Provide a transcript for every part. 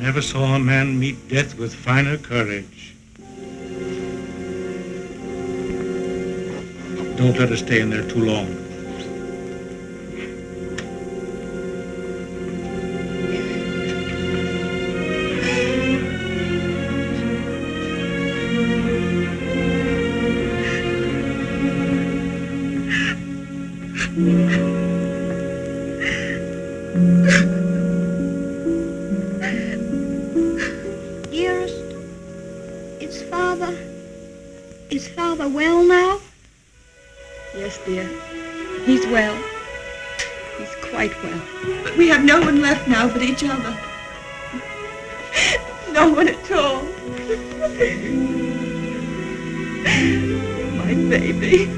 never saw a man meet death with finer courage. Don't let us stay in there too long. Is Father well now? Yes, dear. He's well. He's quite well. But we have no one left now but each other. No one at all. My baby.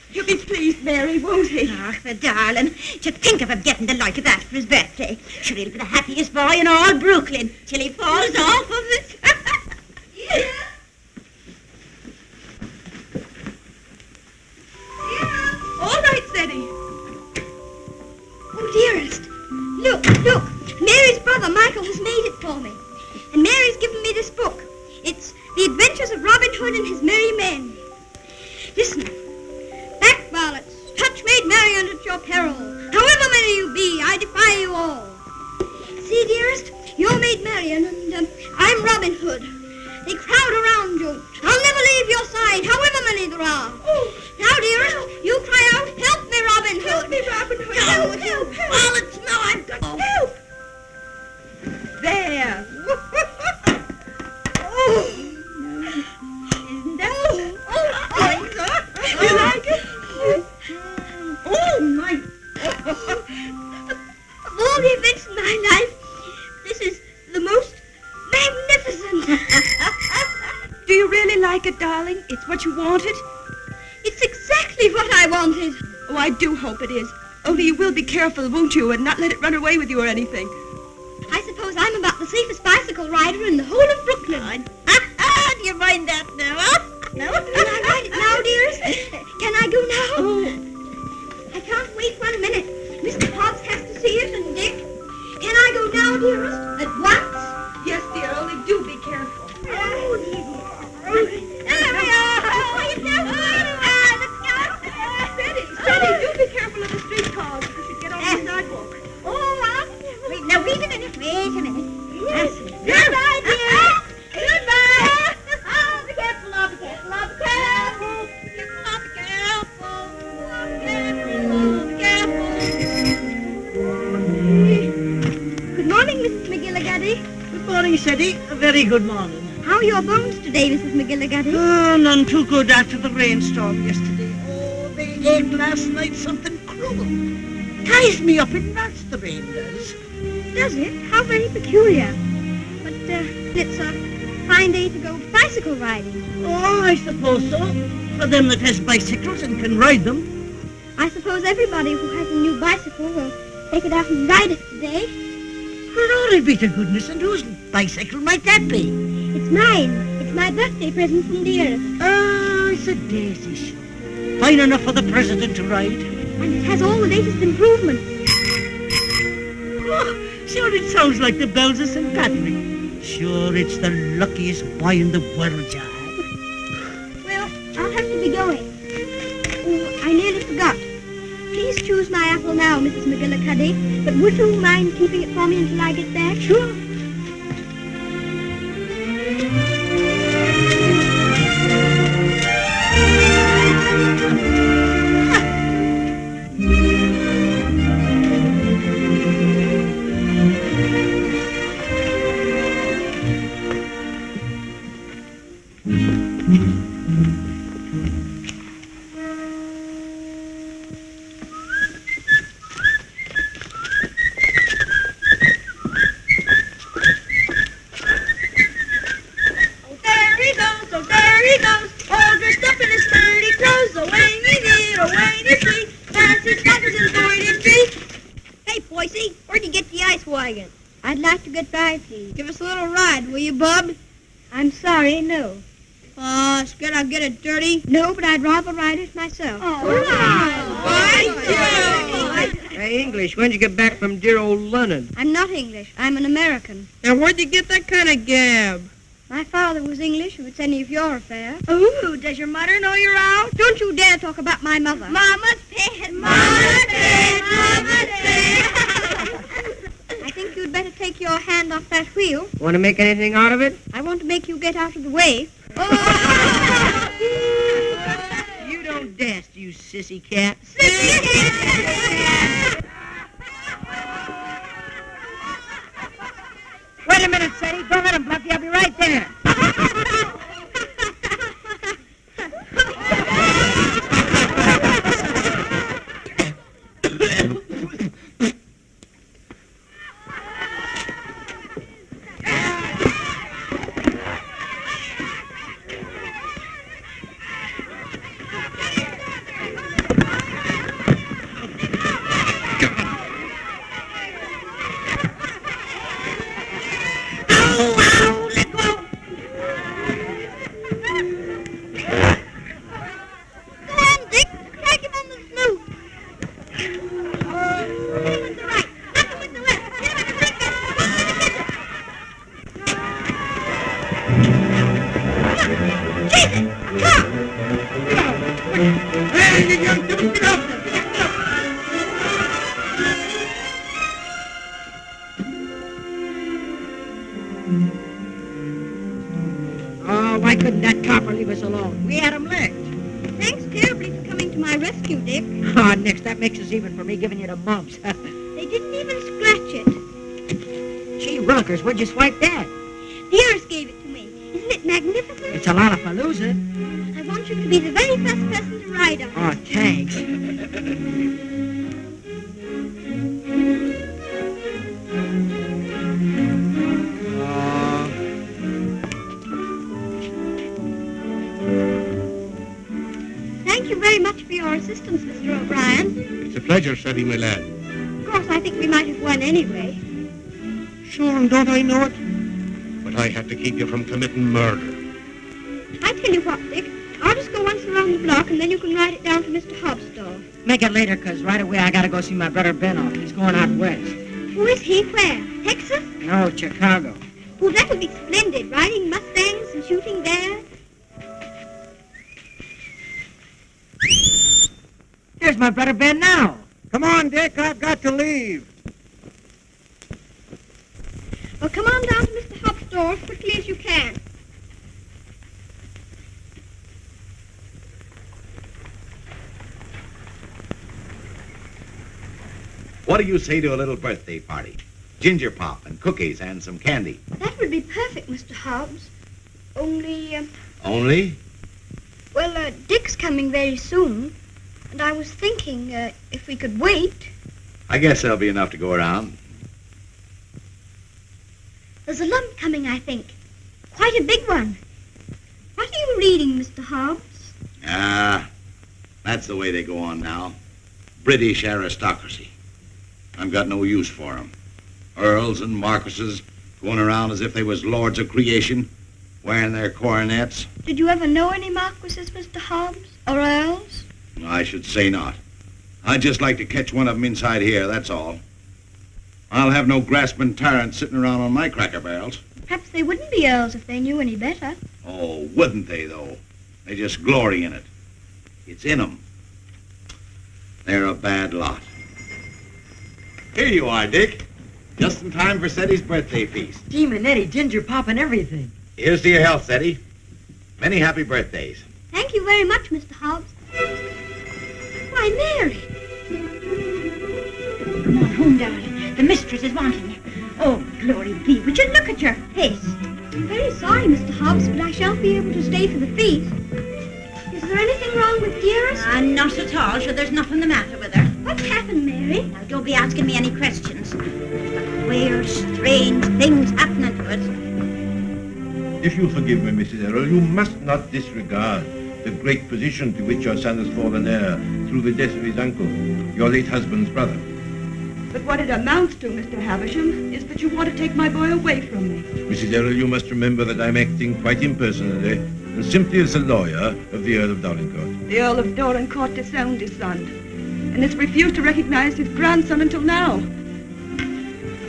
He'll be pleased, Mary, won't he? Ach, the darling. To think of him getting the like of that for his birthday. Sure, he'll be the happiest boy in all Brooklyn till he falls off of it. Yeah. All right, Zeddy. Oh, dearest. Look. Mary's brother, Michael, has made it for me. And Mary's given me this book. It's The Adventures of Robin Hood and His Merry Men. Listen. Back, varlets, touch maid Marian at your peril. However many you be, I defy you all. See, dearest, you're maid Marian, and I'm Robin Hood. They crowd around you. I'll never leave your side, however many there are. Oh, now, dearest, you cry out, help me, Robin Hood. Help me, Robin Hood. Help. Varlets, now I've got Help. There. You like it? Oh, my. Of all the events in my life, this is the most magnificent. Do you really like it, darling? It's what you wanted? It's exactly what I wanted. Oh, I do hope it is. Only you will be careful, won't you, and not let it run away with you or anything. I suppose I'm about the safest bicycle rider in the whole of Brooklyn. Do you mind that now, huh? No? Can I ride it now, dearest? Can I go now? Oh. I can't wait 1 minute. Mr. Hobbs has to see it, and Dick. Can I go now, dearest? At once? Yes, dear, only do be careful. Oh, dear. There we are. Oh, you don't let's go. Steady, do be careful of the streetcars if you should get off the sidewalk. Wait a minute. Yes. Goodbye, dear. Goodbye. Oh, be careful, be careful, be careful. Good morning, Mrs. McGilligaddy. Good morning, Seddy. A very good morning. How are your bones today, Mrs. McGilligaddy? Oh, none too good after the rainstorm yesterday. Oh, they ached last night something cruel. Ties me up in knots, the rain does. Does it? How very peculiar. But it's a fine day to go bicycle riding. Oh, I suppose so. For them that has bicycles and can ride them. I suppose everybody who has a new bicycle will take it out and ride it today. Glory be to goodness, and whose bicycle might that be? It's mine. It's my birthday present from dearest. Oh, it's a daisy show. Fine enough for the president to ride. And it has all the latest improvements. Oh, sure, it sounds like the bells of St. Patrick. Sure, it's the luckiest boy in the world, John. Well, I'll have to be going. Oh, I nearly forgot. Please choose my apple now, Mrs. McGillicuddy. But would you mind keeping it for me until I get back? Sure. get by, please? Give us a little ride, will you, Bub? I'm sorry, no. Scared I'll get it dirty? No, but I'd rather ride it myself. Hey, English, when'd you get back from dear old London? I'm not English. I'm an American. Now, where'd you get that kind of gab? My father was English, if it's any of your affair. Ooh, does your mother know you're out? Don't you dare talk about my mother. Mama's pet, Mama's pet, Mama's pet. I think you'd better take your hand off that wheel. Want to make anything out of it? I want to make you get out of the way. You don't dast, you sissy cat. Wait a minute, Sadie. Don't let him bluff you. I'll be right there. Oh, why couldn't that copper leave us alone? We had him licked. Thanks terribly for coming to my rescue, Dick. Oh, Nix, that makes us even for me giving you the mumps. They didn't even scratch it. Gee, rockers, where'd you swipe that? The Earls gave it to me. Isn't it magnificent? It's a Lollapalooza. I want you to be the very first person to ride on it. Oh, thanks. Thank you very much for your assistance, Mr. O'Brien. It's a pleasure, Sadie, my lad. Of course, I think we might have won anyway. Sure, and don't I know it? But I had to keep you from committing murder. I tell you what, Dick. I'll just go once around the block, and then you can ride it down to Mr. Hobbs' store. Make it later, 'cause right away I gotta go see my brother Ben off. He's going out west. Who is he? Where? Texas? No, Chicago. Oh, that would be splendid. Riding Mustangs and shooting bears. There's my brother Ben now. Come on, Dick, I've got to leave. Well, come on down to Mr. Hobbs' store as quickly as you can. What do you say to a little birthday party? Ginger pop and cookies and some candy. That would be perfect, Mr. Hobbs. Only, Only? well, Dick's coming very soon. And I was thinking, if we could wait. I guess there'll be enough to go around. There's a lump coming, I think. Quite a big one. What are you reading, Mr. Hobbs? Ah, that's the way they go on now. British aristocracy. I've got no use for 'em. Earls and marquises going around as if they was lords of creation, wearing their coronets. Did you ever know any marquises, Mr. Hobbs? Or earls? I should say not. I'd just like to catch one of 'em inside here, that's all. I'll have no grasping tyrants sitting around on my cracker barrels. Perhaps they wouldn't be earls if they knew any better. Oh, wouldn't they, though? They just glory in it. It's in 'em. They're a bad lot. Here you are, Dick. Just in time for Seddy's birthday feast. Gee, Manetti, ginger pop and everything. Here's to your health, Seddy. Many happy birthdays. Thank you very much, Mr. Hobbs. Why, Mary. Come on home, darling. The mistress is wanting you. Oh, glory be. Would you look at your face? I'm very sorry, Mr. Hobbs, but I shan't be able to stay for the feast. Is there anything wrong with Dearest? Not at all. Sure, there's nothing the matter with her. What's happened, Mary? Now, don't be asking me any questions. But queer, strange things happening to it. If you'll forgive me, Mrs. Errol, you must not disregard the great position to which your son has fallen heir through the death of his uncle, your late husband's brother. But what it amounts to, Mr. Havisham, is that you want to take my boy away from me. Mrs. Errol, you must remember that I'm acting quite impersonally and simply as the lawyer of the Earl of Dorincourt. The Earl of Dorincourt disowned his son and has refused to recognize his grandson until now.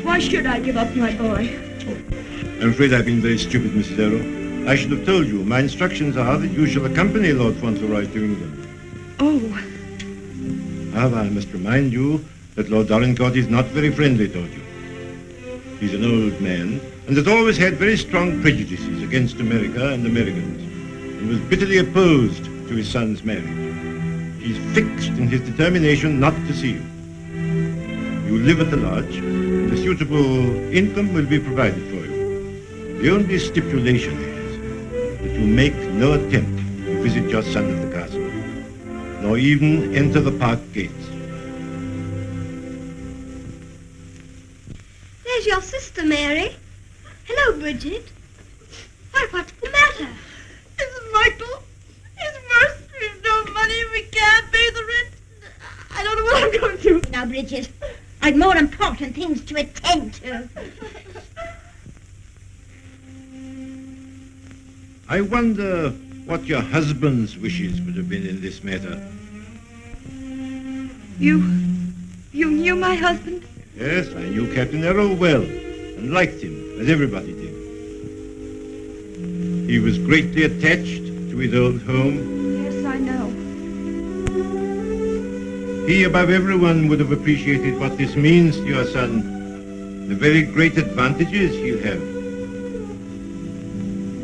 Why should I give up my boy? I'm afraid I've been very stupid, Mrs. Errol. I should have told you. My instructions are that you shall accompany Lord Fauntleroy to England. Oh, However, I must remind you that Lord Dorincourt is not very friendly toward you. He's an old man and has always had very strong prejudices against America and Americans, and was bitterly opposed to his son's marriage. He's fixed in his determination not to see you. You live at the lodge, and a suitable income will be provided for you. The only stipulation is that you make no attempt to visit your son at the castle, nor even enter the park gates. There's your sister, Mary. Hello, Bridget. What's the matter? Mrs. Michael, it's worse. We've no money. We can't pay the rent. I don't know what I'm going to do. Now, Bridget, I've more important things to attend to. I wonder what your husband's wishes would have been in this matter. you knew my husband? Yes, I knew Captain Errol well, and liked him, as everybody did. He was greatly attached to his old home. Yes, I know. He, above everyone, would have appreciated what this means to your son, the very great advantages he'll have.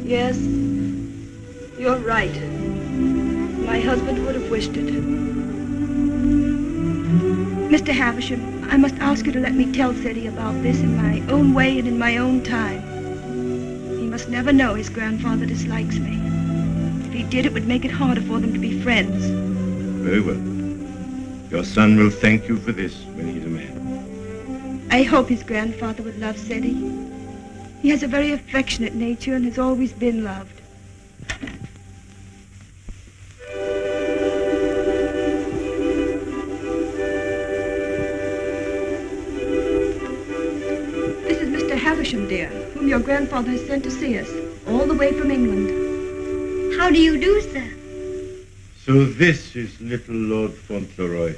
Yes, you're right. My husband would have wished it. Mr. Havisham, I must ask you to let me tell Ceddie about this in my own way and in my own time. He must never know his grandfather dislikes me. If he did, it would make it harder for them to be friends. Very well. Your son will thank you for this when he's a man. I hope his grandfather would love Ceddie. He has a very affectionate nature and has always been loved. This is Mr. Havisham, dear, whom your grandfather has sent to see us, all the way from England. How do you do, sir? So this is little Lord Fauntleroy.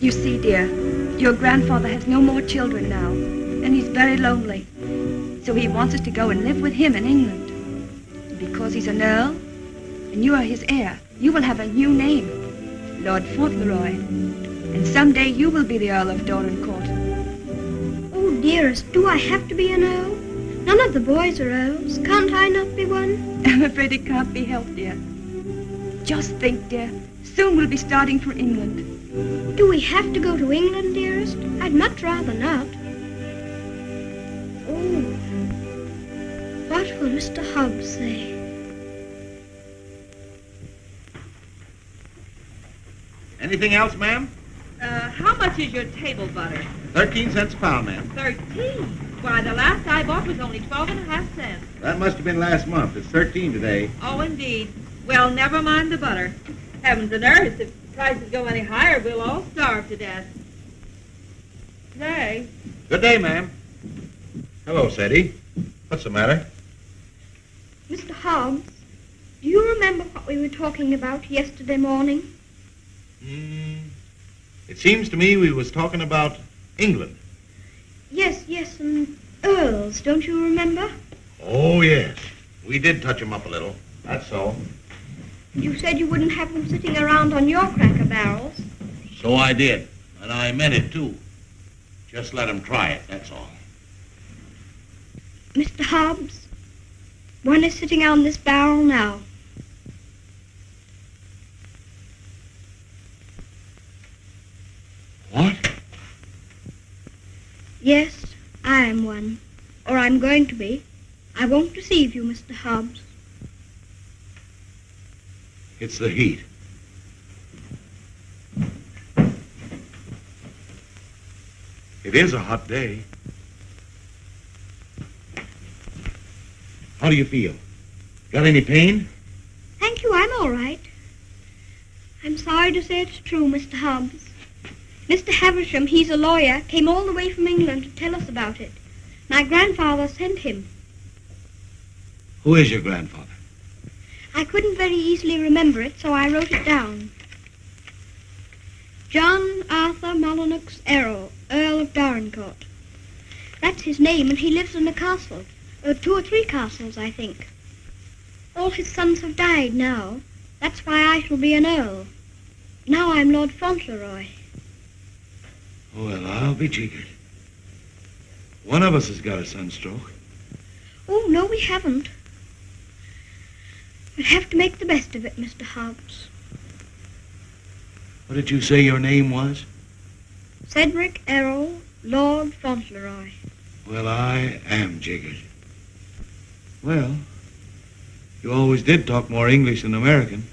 You see, dear, your grandfather has no more children now, and he's very lonely. So he wants us to go and live with him in England. And because he's an earl, and you are his heir, you will have a new name, Lord Fauntleroy. And someday you will be the Earl of Dorincourt. Oh, dearest, do I have to be an earl? None of the boys are earls. Can't I not be one? I'm afraid it can't be helped, dear. Just think, dear, soon we'll be starting for England. Do we have to go to England, dearest? I'd much rather not. Oh, what will Mr. Hobbs say? Anything else, ma'am? How much is your table butter? 13 cents a pound, ma'am. 13. Why, the last I bought was only 12.5 cents. That must have been last month. It's 13 today. Oh, indeed. Well, never mind the butter. Heavens and earth, if prices go any higher, we'll all starve to death. Nay. Good day, ma'am. Hello, Ceddie. What's the matter? Mr. Hobbs, do you remember what we were talking about yesterday morning? It seems to me we was talking about England. Yes, and earls, don't you remember? Oh, yes. We did touch 'em up a little. That's so. You said you wouldn't have them sitting around on your cracker barrels. So I did. And I meant it, too. Just let 'em try it, that's all. Mr. Hobbs, one is sitting on this barrel now. What? Yes, I am one. Or I'm going to be. I won't deceive you, Mr. Hobbs. It's the heat. It is a hot day. How do you feel? Got any pain? Thank you, I'm all right. I'm sorry to say it's true, Mr. Hobbs. Mr. Havisham, he's a lawyer, came all the way from England to tell us about it. My grandfather sent him. Who is your grandfather? I couldn't very easily remember it, so I wrote it down. John Arthur Molyneux Errol, Earl of Dorincourt. That's his name, and he lives in a castle. 2 or 3 castles, I think. All his sons have died now. That's why I shall be an earl. Now I'm Lord Fauntleroy. Well, I'll be jiggered. One of us has got a sunstroke. Oh, no, we haven't. We'll have to make the best of it, Mr. Hobbs. What did you say your name was? Cedric Errol, Lord Fauntleroy. Well, I am jiggered. Well, you always did talk more English than American.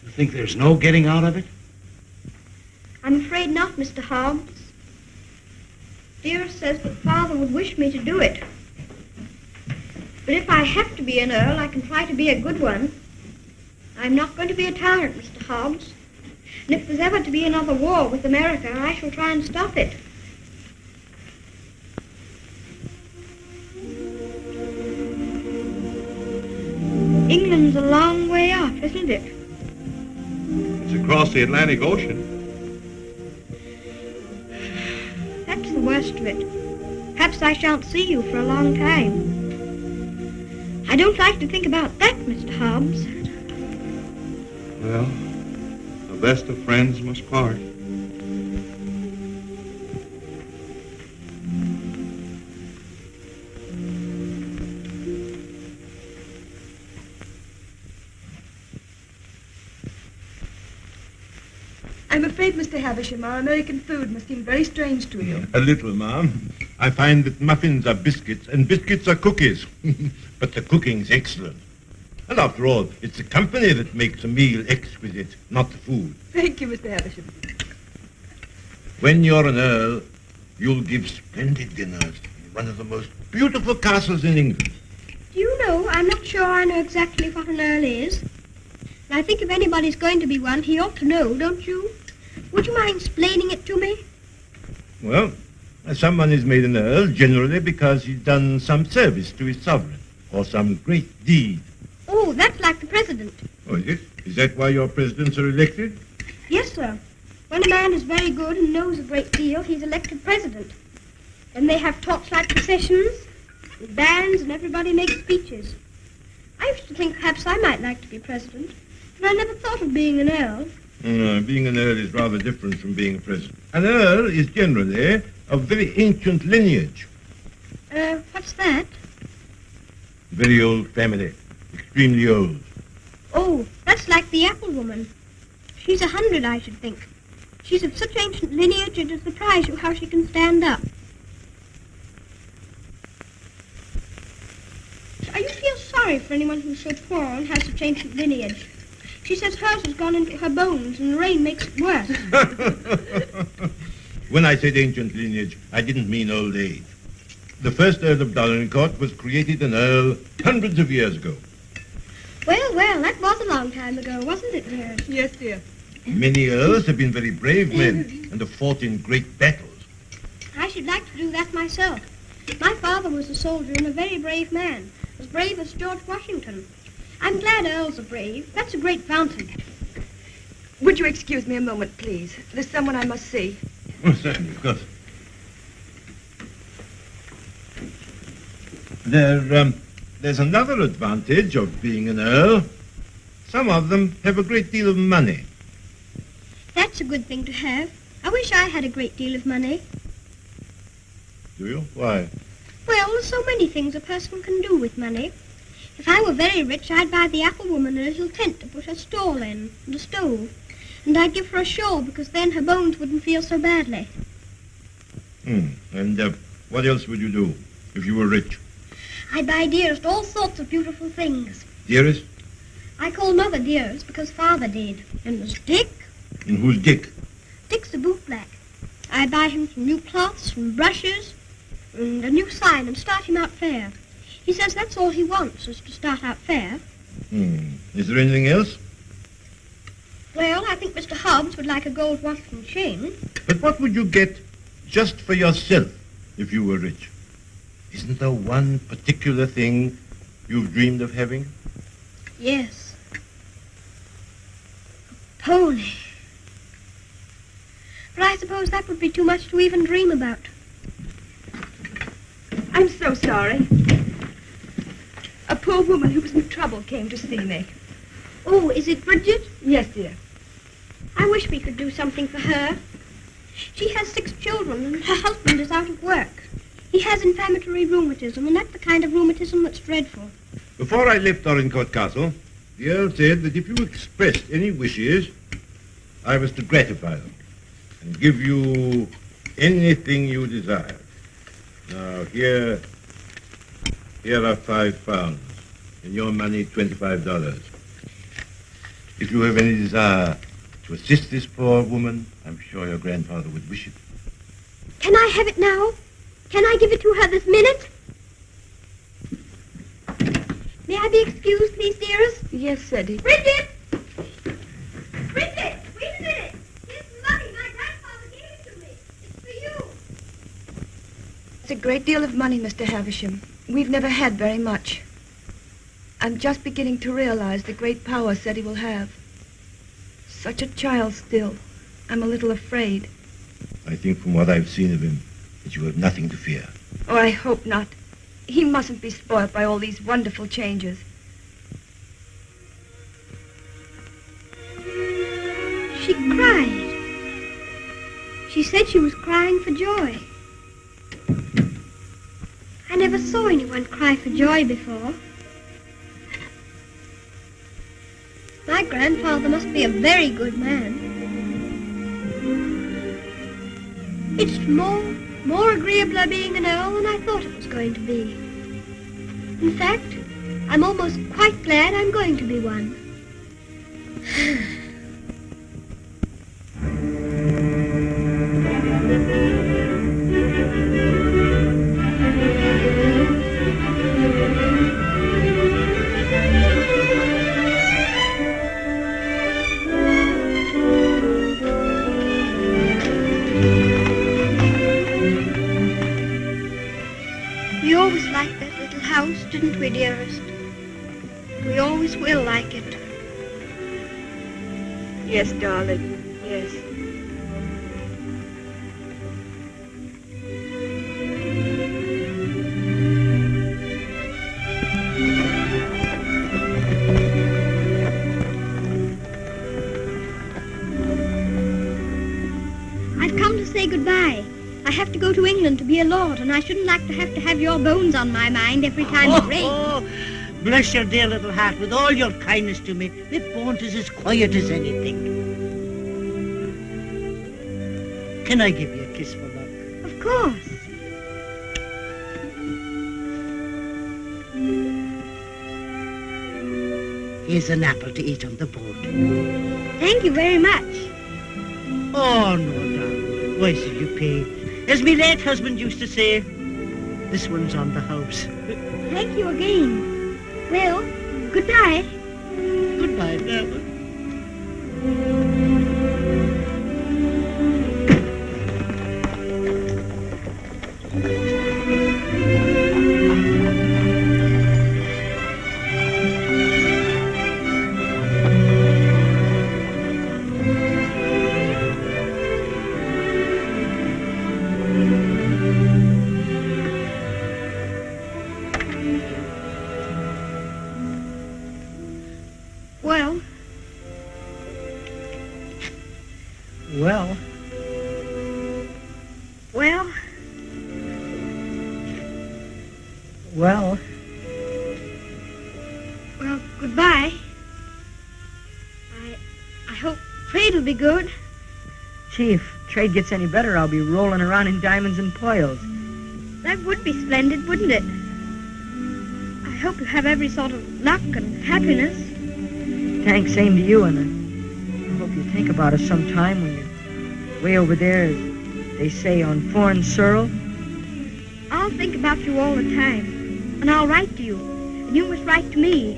You think there's no getting out of it? I'm afraid not, Mr. Hobbs. Dear says that Father would wish me to do it. But if I have to be an earl, I can try to be a good one. I'm not going to be a tyrant, Mr. Hobbs. And if there's ever to be another war with America, I shall try and stop it. England's a long way off, isn't it? It's across the Atlantic Ocean. That's the worst of it. Perhaps I shan't see you for a long time. I don't like to think about that, Mr. Hobbs. Well, the best of friends must part. I'm afraid, Mr. Havisham, our American food must seem very strange to you. A little, ma'am. I find that muffins are biscuits and biscuits are cookies. But the cooking's excellent. And after all, it's the company that makes a meal exquisite, not the food. Thank you, Mr. Havisham. When you're an earl, you'll give splendid dinners in one of the most beautiful castles in England. Do you know, I'm not sure I know exactly what an earl is. And I think if anybody's going to be one, he ought to know, don't you? Would you mind explaining it to me? Well, someone is made an earl generally because he's done some service to his sovereign or some great deed. Oh, that's like the president. Oh, is it? Is that why your presidents are elected? Yes, sir. When a man is very good and knows a great deal, he's elected president. Then they have torchlight processions, with bands, and everybody makes speeches. I used to think perhaps I might like to be president, but I never thought of being an earl. No, being an earl is rather different from being a president. An earl is generally of very ancient lineage. What's that? Very old family. Extremely old. Oh, that's like the apple woman. She's 100, I should think. She's of such ancient lineage it'll surprise you how she can stand up. I feel sorry for anyone who's so poor and has such ancient lineage. She says hers has gone into her bones and the rain makes it worse. When I said ancient lineage, I didn't mean old age. The first Earl of Dorincourt was created an earl hundreds of years ago. Well, that was a long time ago, wasn't it, dear? Yes, dear. Many earls have been very brave men and have fought in great battles. I should like to do that myself. My father was a soldier and a very brave man, as brave as George Washington. I'm glad earls are brave. That's a great advantage. Would you excuse me a moment, please? There's someone I must see. Oh, certainly, of course. There's another advantage of being an earl. Some of them have a great deal of money. That's a good thing to have. I wish I had a great deal of money. Do you? Why? Well, there's so many things a person can do with money. If I were very rich, I'd buy the apple woman a little tent to put her stall in, and a stove. And I'd give her a shawl, because then her bones wouldn't feel so badly. And what else would you do if you were rich? I'd buy Dearest all sorts of beautiful things. Dearest? I call Mother Dearest because Father did. And there's Dick. And who's Dick? Dick's a bootblack. I'd buy him some new cloths, some brushes, and a new sign and start him out fair. He says that's all he wants, is to start out fair. Is there anything else? Well, I think Mr. Hobbs would like a gold watch and chain. But what would you get just for yourself if you were rich? Isn't there one particular thing you've dreamed of having? Yes. A pony. But I suppose that would be too much to even dream about. I'm so sorry. A poor woman who was in trouble came to see me. Oh, is it Bridget? Yes, dear. I wish we could do something for her. She has 6 children, and her husband is out of work. He has inflammatory rheumatism, and that's the kind of rheumatism that's dreadful. Before I left Dorincourt Castle, the Earl said that if you expressed any wishes, I was to gratify them and give you anything you desired. Now, here are £5, and your money $25. If you have any desire to assist this poor woman, I'm sure your grandfather would wish it. Can I have it now? Can I give it to her this minute? May I be excused, please, dearest? Yes, Eddie. Bridget! Bridget, wait a minute. Here's money. My grandfather gave it to me. It's for you. It's a great deal of money, Mr. Havisham. We've never had very much. I'm just beginning to realize the great power Seti will have. Such a child still. I'm a little afraid. I think from what I've seen of him that you have nothing to fear. Oh, I hope not. He mustn't be spoiled by all these wonderful changes. She cried. She said she was crying for joy. I never saw anyone cry for joy before. My grandfather must be a very good man. It's more agreeabler being an earl than I thought it was going to be. In fact, I'm almost quite glad I'm going to be one. We always liked that little house, didn't we, dearest? We always will like it. Yes, darling. Yes. I've come to say goodbye. I have to go to England to be a lord, and I shouldn't like to have your bones on my mind every time it rains. Oh, bless your dear little heart with all your kindness to me. My bones is as quiet as anything. Can I give you a kiss for luck? Of course. Here's an apple to eat on the boat. Thank you very much. Oh, no, darling. Why should you pay? As my late husband used to say, this one's on the house. Thank you again. Well, goodbye. Goodbye, darling. Well, Well, well, well, well, goodbye. I hope trade'll be good. Gee, if trade gets any better, I'll be rolling around in diamonds and pearls. That would be splendid, wouldn't it? I hope you have every sort of luck and happiness. Thanks, same to you, and I hope you think about us sometime when you're way over there, as they say, on foreign soil. I'll think about you all the time. And I'll write to you. And you must write to me.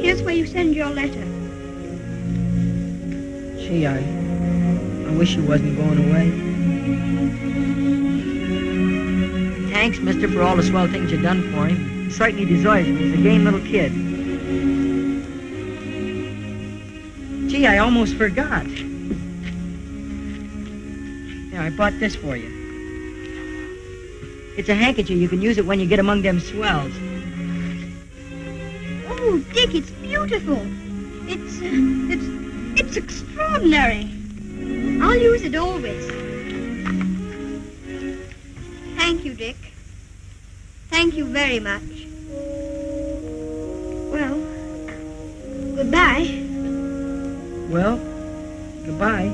Here's where you send your letter. Gee, I wish you wasn't going away. Thanks, mister, for all the swell things you've done for him. He certainly deserves it. He's a game little kid. Gee, I almost forgot. Here, I bought this for you. It's a handkerchief. You can use it when you get among them swells. Oh, Dick, it's beautiful. It's extraordinary. I'll use it always. Thank you, Dick. Thank you very much. Well, goodbye. Well, goodbye.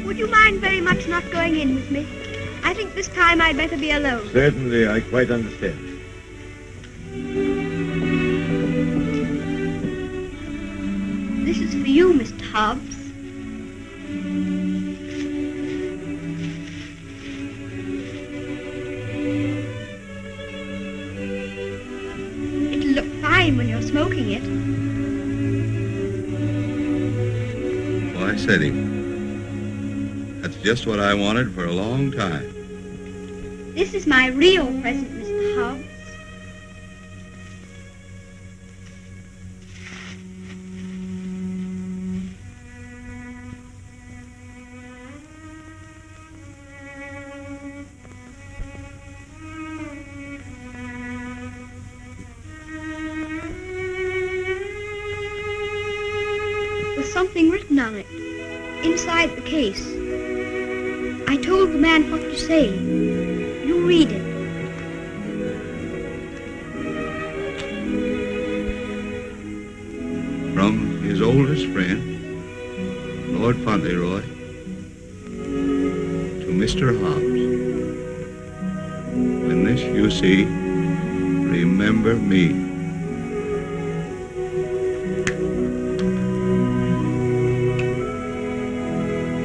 Would you mind very much not going in with me? I think this time I'd better be alone. Certainly, I quite understand. This is for you, Mr. Hobbs. It'll look fine when you're smoking it. Why, Sadie, that's just what I wanted for a long time. This is my real present, Mr. Hobbs. There's something written on it, inside the case. I told the man what to say. You read it. From his oldest friend, Lord Fauntleroy, to Mr. Hobbs. When this you see, remember me.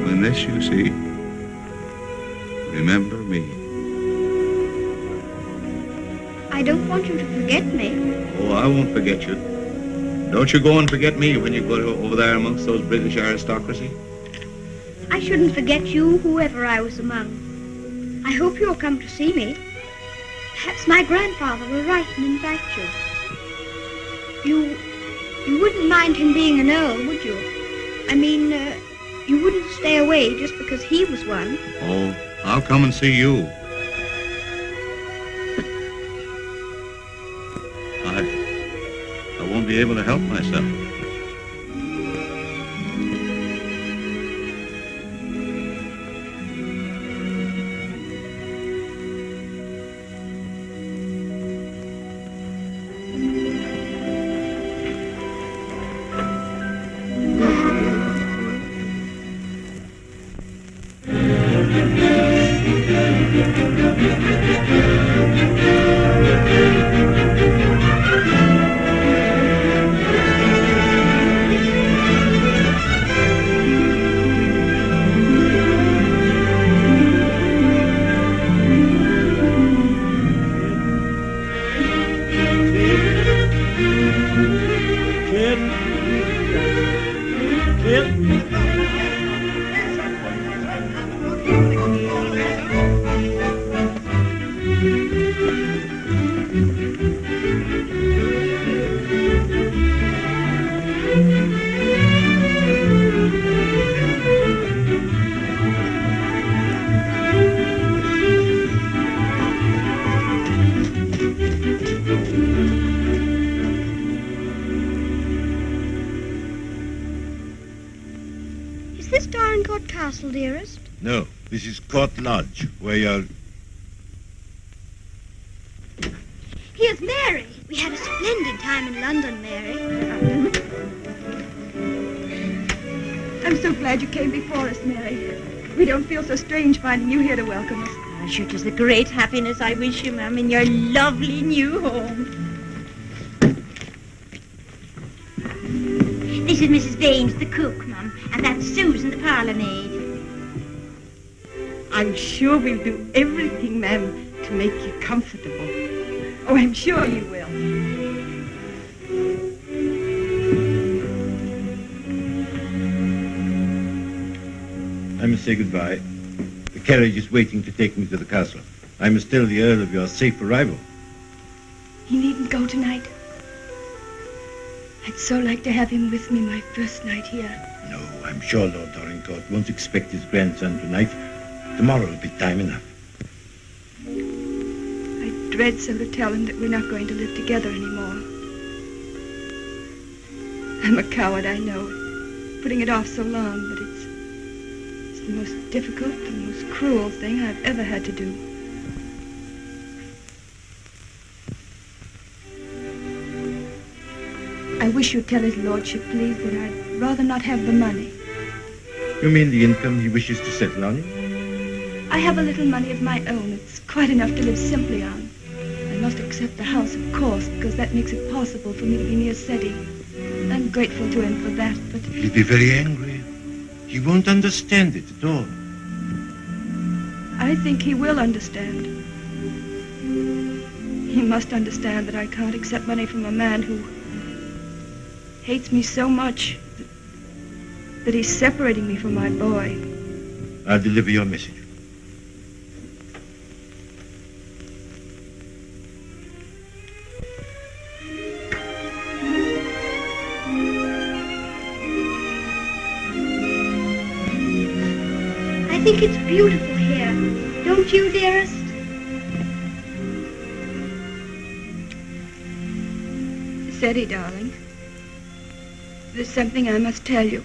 When this you see, remember me. I don't want you to forget me. Oh, I won't forget you. Don't you go and forget me when you go over there amongst those British aristocracy. I shouldn't forget you, whoever I was among. I hope you'll come to see me. Perhaps my grandfather will write and invite you. You wouldn't mind him being an earl, would you? I mean, you wouldn't stay away just because he was one. Oh, I'll come and see you. I won't be able to help myself. Is this Dorincourt Castle, dearest? No, this is Court Lodge, where you're... Here's Mary. We had a splendid time in London, Mary. I'm so glad you came before us, Mary. We don't feel so strange finding you here to welcome us. Ah, sure, 'tis a great happiness I wish you, ma'am, in your lovely new home. This is Mrs. Vanes, the cook, Mum, and that's Susan, the parlour maid. I'm sure we'll do everything, ma'am, to make you comfortable. Oh, I'm sure you will. I must say goodbye. The carriage is waiting to take me to the castle. I must tell the Earl of your safe arrival. He needn't go tonight. I'd so like to have him with me my first night here. No, I'm sure Lord Dorincourt won't expect his grandson tonight. Tomorrow will be time enough. I dread so to tell him that we're not going to live together anymore. I'm a coward, I know, putting it off so long, but it's the most difficult, the most cruel thing I've ever had to do. I wish you'd tell his lordship, please, that I'd rather not have the money. You mean the income he wishes to settle on? I have a little money of my own. It's quite enough to live simply on. I must accept the house, of course, because that makes it possible for me to be near Seti. I'm grateful to him for that, but... He'll be very angry. He won't understand it at all. I think he will understand. He must understand that I can't accept money from a man who hates me so much that he's separating me from my boy. I'll deliver your message. I think it's beautiful here. Don't you, dearest? Seti, darling, there's something I must tell you.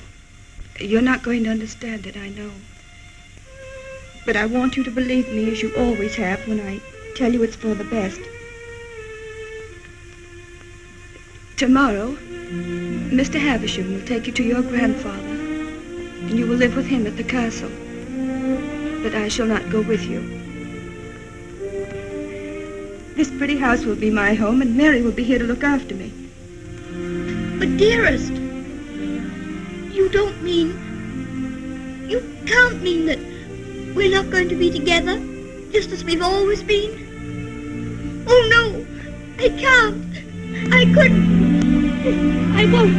You're not going to understand it, I know. But I want you to believe me, as you always have, when I tell you it's for the best. Tomorrow, Mr. Havisham will take you to your grandfather, and you will live with him at the castle. But I shall not go with you. This pretty house will be my home, and Mary will be here to look after me. But dearest, you don't mean... You can't mean that we're not going to be together, just as we've always been? Oh, no, I can't. I couldn't. I won't.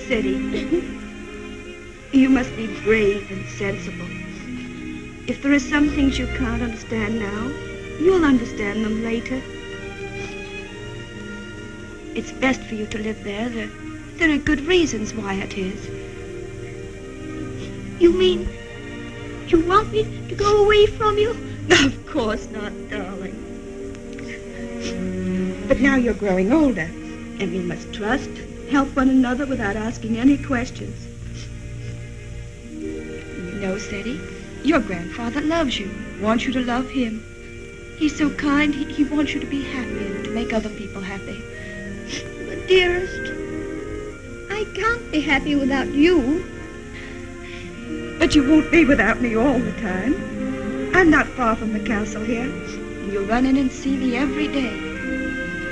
Seti, you must be brave and sensible. If there are some things you can't understand now, you'll understand them later. It's best for you to live there. There are good reasons why it is. You mean you want me to go away from you? Of course not, darling. But now you're growing older, and we must trust, help one another without asking any questions. You know, Seti, your grandfather loves you, wants you to love him. He's so kind, he wants you to be happy and to make other people happy. But dearest, I can't be happy without you. But you won't be without me all the time. I'm not far from the castle here, and you'll run in and see me every day.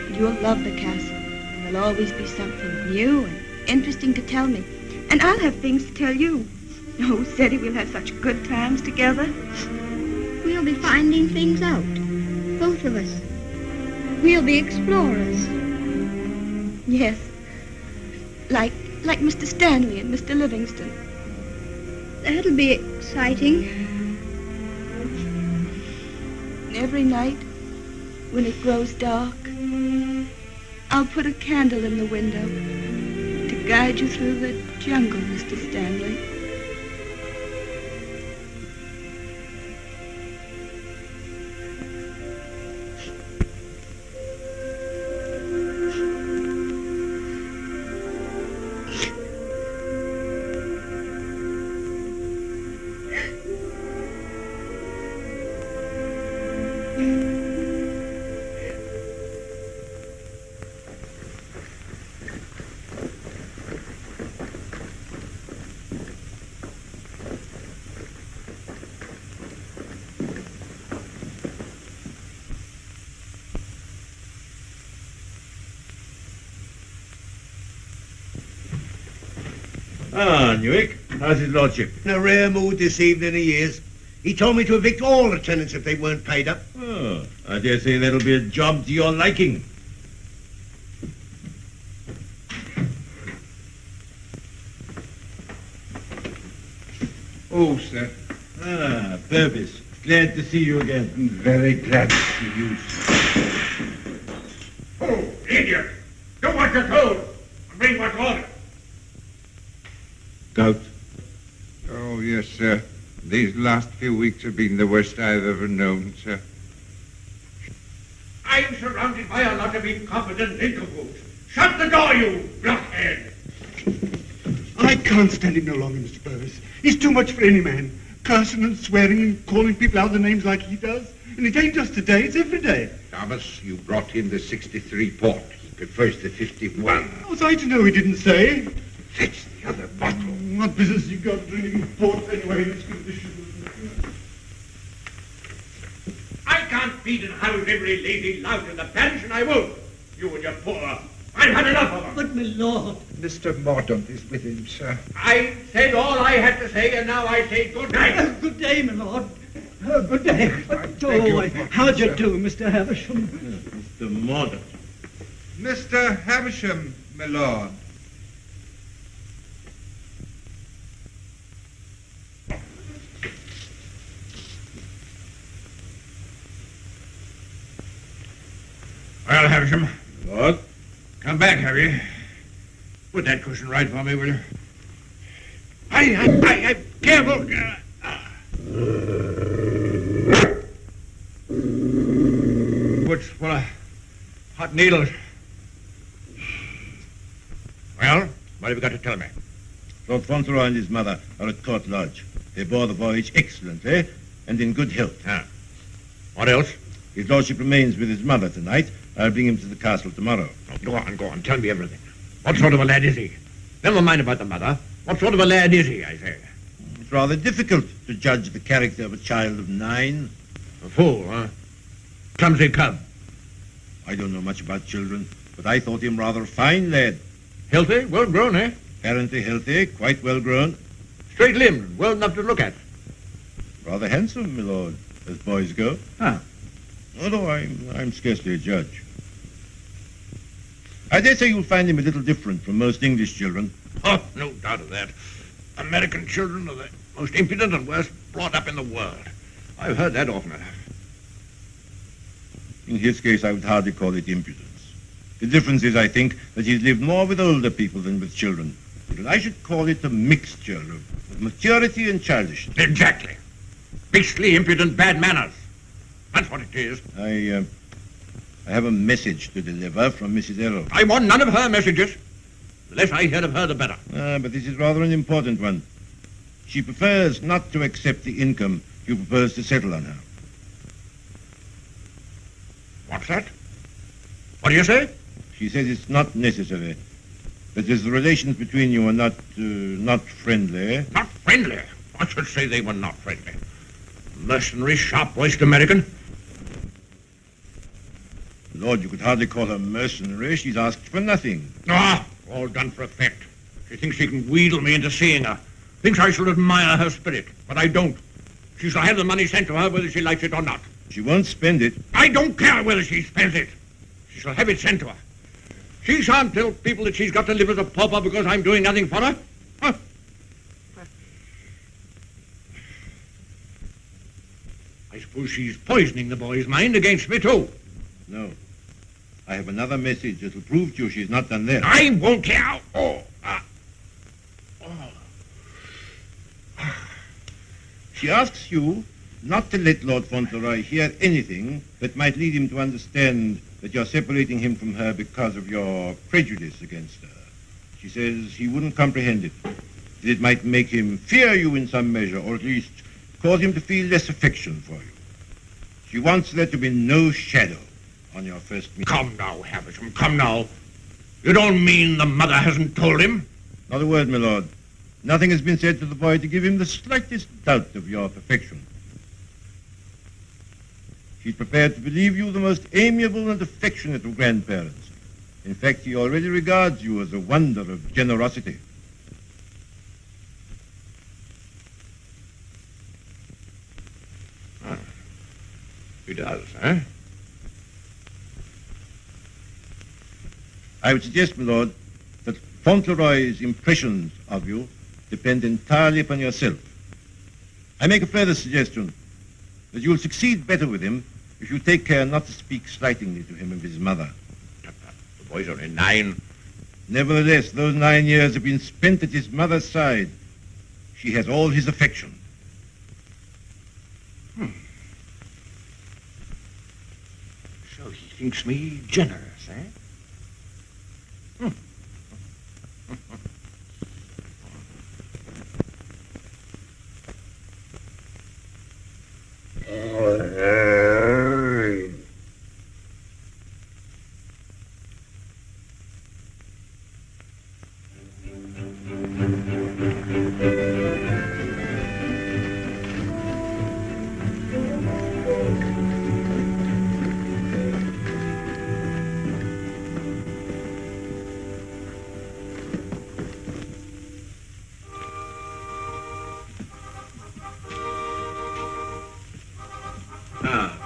And you'll love the castle, and there'll always be something new and interesting to tell me. And I'll have things to tell you. Oh, Seti, we'll have such good times together. We'll be finding things out, both of us. We'll be explorers. Yes, like Mr. Stanley and Mr. Livingston. That'll be exciting. And every night, when it grows dark, I'll put a candle in the window to guide you through the jungle, Mr. Stanley. Ah, Newick, how's his lordship? In a rare mood this evening he is. He told me to evict all the tenants if they weren't paid up. Oh, I dare say that'll be a job to your liking. Oh, sir. Ah, Purvis. Glad to see you again. Very glad to see you, sir. Oh, idiot! Do what you're told and bring what's ordered. Gout. Oh, yes, sir. These last few weeks have been the worst I've ever known, sir. I'm surrounded by a lot of incompetent nincompoops. Shut the door, you blockhead! I can't stand it no longer, Mr. Purvis. He's too much for any man. Cursing and swearing and calling people out their names like he does. And it ain't just today, it's every day. Thomas, you brought him the 63 port. He prefers the 51. How was I to know he didn't say? Fetch the other bottle. What business you got drinking port anyway in this condition? I can't feed and house every lazy lout in the parish, and I won't. You and your poor. I've had enough of them. But, my lord. Mr. Mordaunt is with him, sir. I said all I had to say, and now I say good night. Good day, my lord. Good day. How'd you do, Mr. Havisham? Mr. Mordaunt. Mr. Havisham, my lord. Well, Havisham, What? come back, have you? Put that cushion right for me, will you? I careful. What's full of hot needles? Well, what have you got to tell me? Lord Fauntleroy and his mother are at Court Lodge. They bore the voyage excellently and in good health. Ah. What else? His lordship remains with his mother tonight. I'll bring him to the castle tomorrow. Oh, go on. Tell me everything. What sort of a lad is he? Never mind about the mother. What sort of a lad is he, I say? It's rather difficult to judge the character of a child of 9. A fool, huh? Clumsy cub. I don't know much about children, but I thought him rather a fine lad. Healthy, well grown, eh? Apparently healthy, quite well grown. Straight limbed, well enough to look at. Rather handsome, my lord, as boys go. Ah. Although I'm scarcely a judge. I dare say you'll find him a little different from most English children. Oh, no doubt of that. American children are the most impudent and worst brought up in the world. I've heard that often enough. In his case, I would hardly call it impudence. The difference is, I think, that he's lived more with older people than with children. But I should call it a mixture of maturity and childishness. Exactly. Beastly, impudent, bad manners. That's what it is. I have a message to deliver from Mrs. Errol. I want none of her messages. The less I hear of her, the better. But this is rather an important one. She prefers not to accept the income you propose to settle on her. What's that? What do you say? She says it's not necessary. That as the relations between you are not friendly. Not friendly? I should say they were not friendly. Mercenary, sharp-voiced American. Lord, you could hardly call her mercenary. She's asked for nothing. Ah, all done for effect. She thinks she can wheedle me into seeing her. Thinks I should admire her spirit, but I don't. She shall have the money sent to her whether she likes it or not. She won't spend it. I don't care whether she spends it. She shall have it sent to her. She shan't tell people that she's got to live as a pauper because I'm doing nothing for her. Huh? I suppose she's poisoning the boy's mind against me, too. No. I have another message that will prove to you she's not done that. I won't care. She asks you not to let Lord Fauntleroy hear anything that might lead him to understand that you're separating him from her because of your prejudice against her. She says he wouldn't comprehend it. That it might make him fear you in some measure, or at least cause him to feel less affection for you. She wants there to be no shadow on your first meeting. Come now, Havisham, come now. You don't mean the mother hasn't told him? Not a word, my lord. Nothing has been said to the boy to give him the slightest doubt of your perfection. She's prepared to believe you the most amiable and affectionate of grandparents. In fact, he already regards you as a wonder of generosity. He does, huh? I would suggest, my lord, that Fauntleroy's impressions of you depend entirely upon yourself. I make a further suggestion, that you will succeed better with him if you take care not to speak slightingly to him of his mother. The boy's only 9. Nevertheless, those 9 years have been spent at his mother's side. She has all his affection. So he thinks me generous, eh?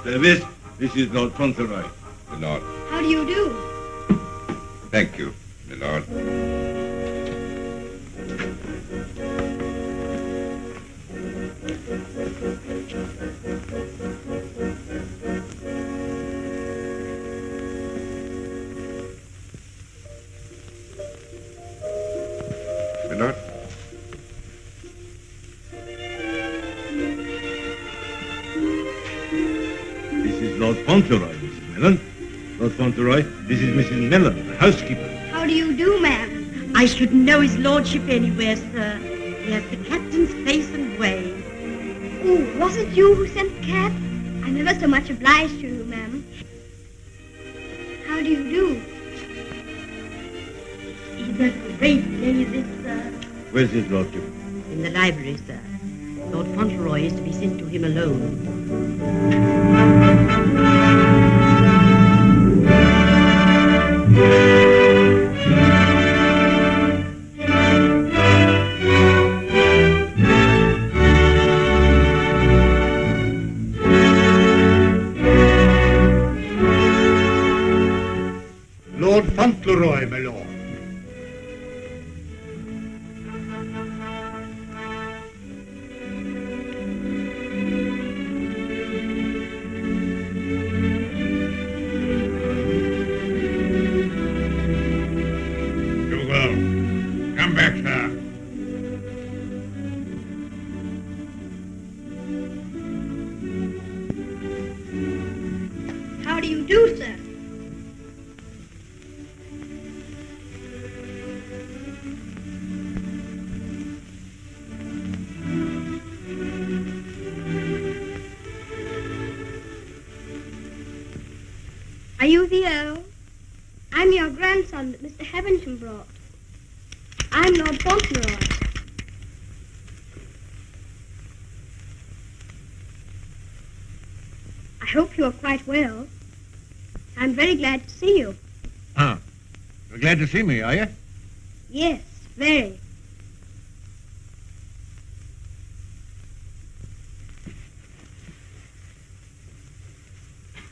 Service, this is Lord Fauntleroy. My lord. How do you do? Thank you, my lord. My lord. Lord Fauntleroy, Mrs. Mellon. Lord Fauntleroy, this is Mrs. Mellon, the housekeeper. How do you do, ma'am? I shouldn't know his lordship anywhere, sir. He has the captain's face and way. Oh, was it you who sent the cab? I'm ever so much obliged to you, ma'am. How do you do? He's a great lady, sir. Where's his lordship? In the library, sir. Lord Fauntleroy is to be sent to him alone. Lord Fauntleroy, my lord. Come back, sir. How do you do, sir? Are you the Earl? I'm your grandson that Mr. Havisham brought. I'm Lord Fauntleroy. I hope you are quite well. I'm very glad to see you. Ah, you're glad to see me, are you? Yes, very.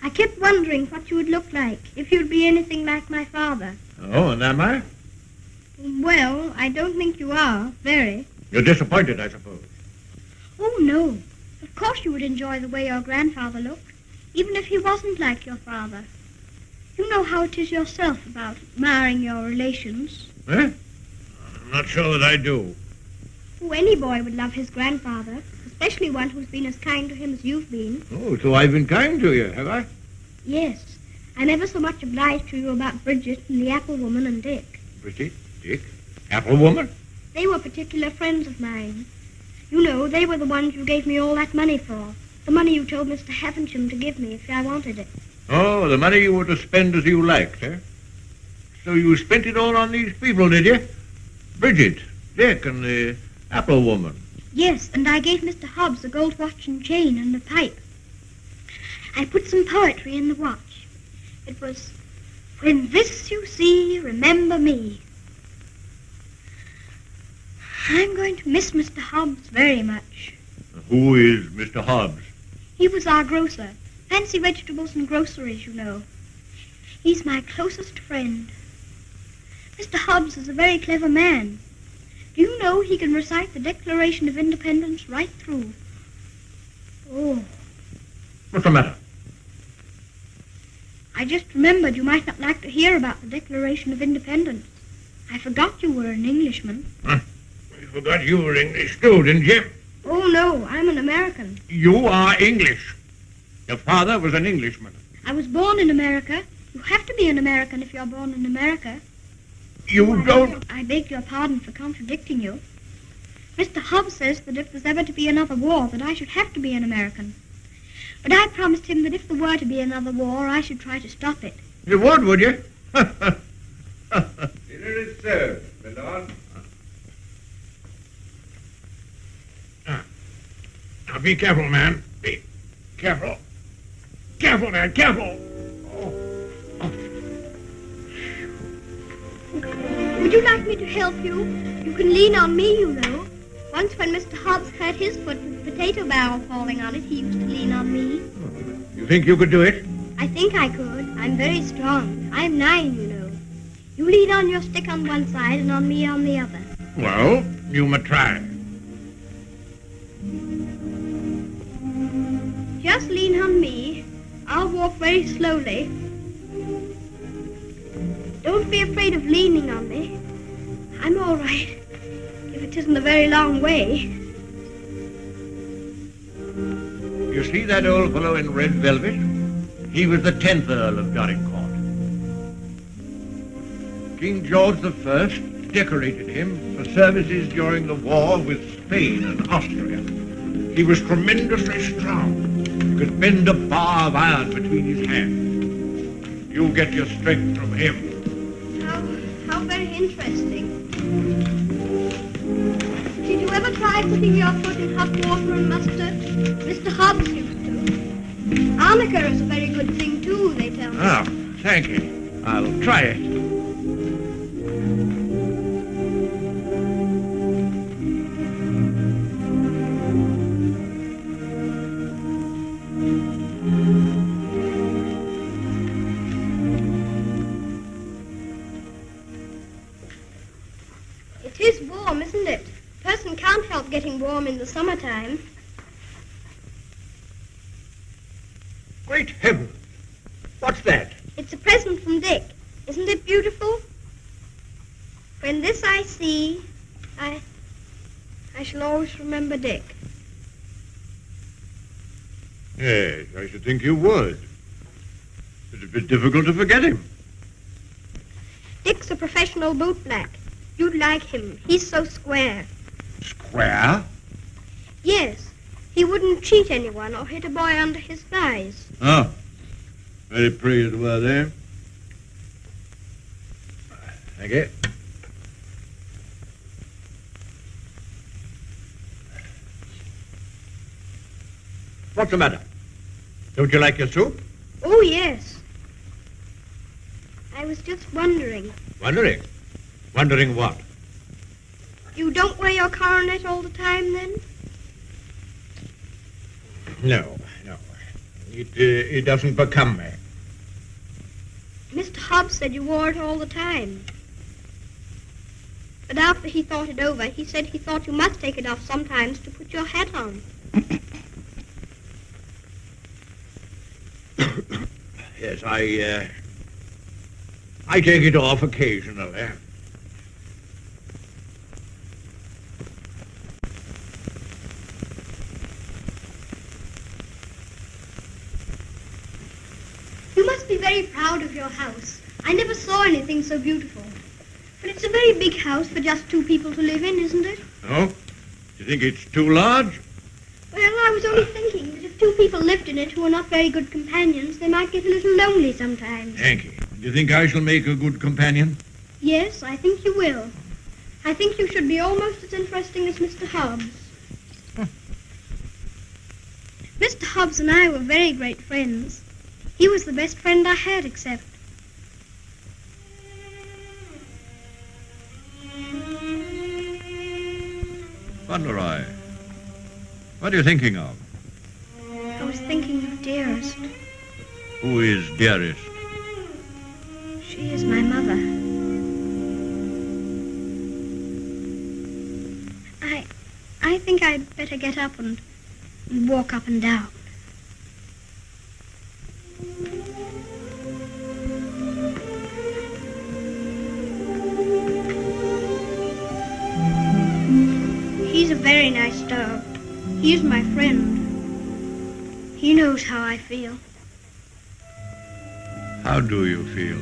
I kept wondering what you would look like if you'd be anything like my father. Oh, and am I? Well, I don't think you are, very. You're disappointed, I suppose. Oh, no. Of course you would enjoy the way your grandfather looked, even if he wasn't like your father. You know how it is yourself about admiring your relations. Eh? I'm not sure that I do. Oh, any boy would love his grandfather, especially one who's been as kind to him as you've been. Oh, so I've been kind to you, have I? Yes. I'm ever so much obliged to you about Bridget and the apple woman and Dick. Bridget, Dick, apple woman? They were particular friends of mine. You know, they were the ones you gave me all that money for. The money you told Mr. Havisham to give me if I wanted it. Oh, the money you were to spend as you liked, eh? So you spent it all on these people, did you? Bridget, Dick, and the apple woman. Yes, and I gave Mr. Hobbs a gold watch and chain and a pipe. I put some poetry in the watch. It was, "When this you see, remember me." I'm going to miss Mr. Hobbs very much. Who is Mr. Hobbs? He was our grocer, fancy vegetables and groceries, you know. He's my closest friend. Mr. Hobbs is a very clever man. Do you know he can recite the Declaration of Independence right through? Oh. What's the matter? I just remembered you might not like to hear about the Declaration of Independence. I forgot you were an Englishman. Huh? You forgot you were English too, didn't you? Oh, no, I'm an American. You are English. Your father was an Englishman. I was born in America. You have to be an American if you're born in America. You don't... I beg your pardon for contradicting you. Mr. Hobbs says that if there's ever to be another war, that I should have to be an American. But I promised him that if there were to be another war, I should try to stop it. You would you? Dinner is served, my lord. Now be careful, man. Be careful. Careful, man, careful. Would you like me to help you? You can lean on me, you know. Once when Mr. Hobbs hurt his foot with a potato barrel falling on it, he used to lean on me. You think you could do it? I think I could. I'm very strong. I'm 9, you know. You lean on your stick on one side and on me on the other. Well, you may try. Just lean on me. I'll walk very slowly. Don't be afraid of leaning on me. I'm all right, if it isn't a very long way. You see that old fellow in red velvet? He was the 10th Earl of Dorincourt. King George I decorated him for services during the war with Spain and Austria. He was tremendously strong. He could bend a bar of iron between his hands. You get your strength from him. How very interesting. Did you ever try putting your foot in hot water and mustard? Mr. Hobbs used to. Arnica is a very good thing, too, they tell me. Oh, thank you. I'll try it. It is warm, isn't it? A person can't help getting warm in the summertime. Great heaven! What's that? It's a present from Dick. Isn't it beautiful? When this I see, I shall always remember Dick. Yes, I should think you would. It'd be difficult to forget him. Dick's a professional bootblack. You'd like him. He's so square. Square? Yes. He wouldn't cheat anyone or hit a boy under his thighs. Oh, very pretty as well there. Thank you. What's the matter? Don't you like your soup? Oh, yes. I was just wondering. Wondering? Wondering what? You don't wear your coronet all the time, then? No. It doesn't become me. Mr. Hobbs said you wore it all the time. But after he thought it over, he said he thought you must take it off sometimes to put your hat on. Yes, I take it off occasionally. You must be very proud of your house. I never saw anything so beautiful. But it's a very big house for just 2 people to live in, isn't it? Oh? Do you think it's too large? Well, I was only thinking that if 2 people lived in it who are not very good companions, they might get a little lonely sometimes. Thank you. Do you think I shall make a good companion? Yes, I think you will. I think you should be almost as interesting as Mr. Hobbs. Mr. Hobbs and I were very great friends. He was the best friend I had, except... Fauntleroy, what are you thinking of? I was thinking of Dearest. Who is Dearest? She is my mother. I think I'd better get up and walk up and down. He's a very nice dog. He's my friend. He knows how I feel. How do you feel?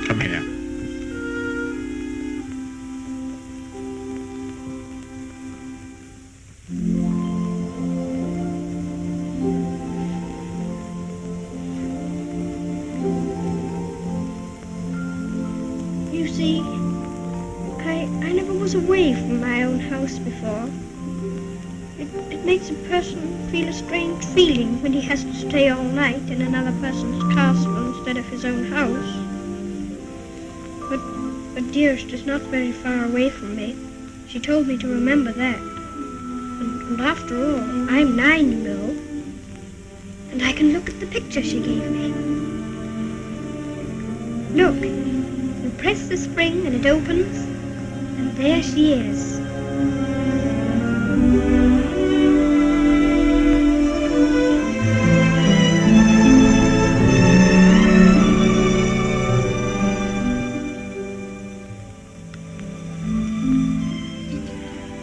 Come here. You see, I never was away from my own house before. It makes a person feel a strange feeling when he has to stay all night in another person's castle instead of his own house. But Dearest is not very far away from me. She told me to remember that. And after all, I'm 9, you know. And I can look at the picture she gave me. Look, you press the spring and it opens, and there she is.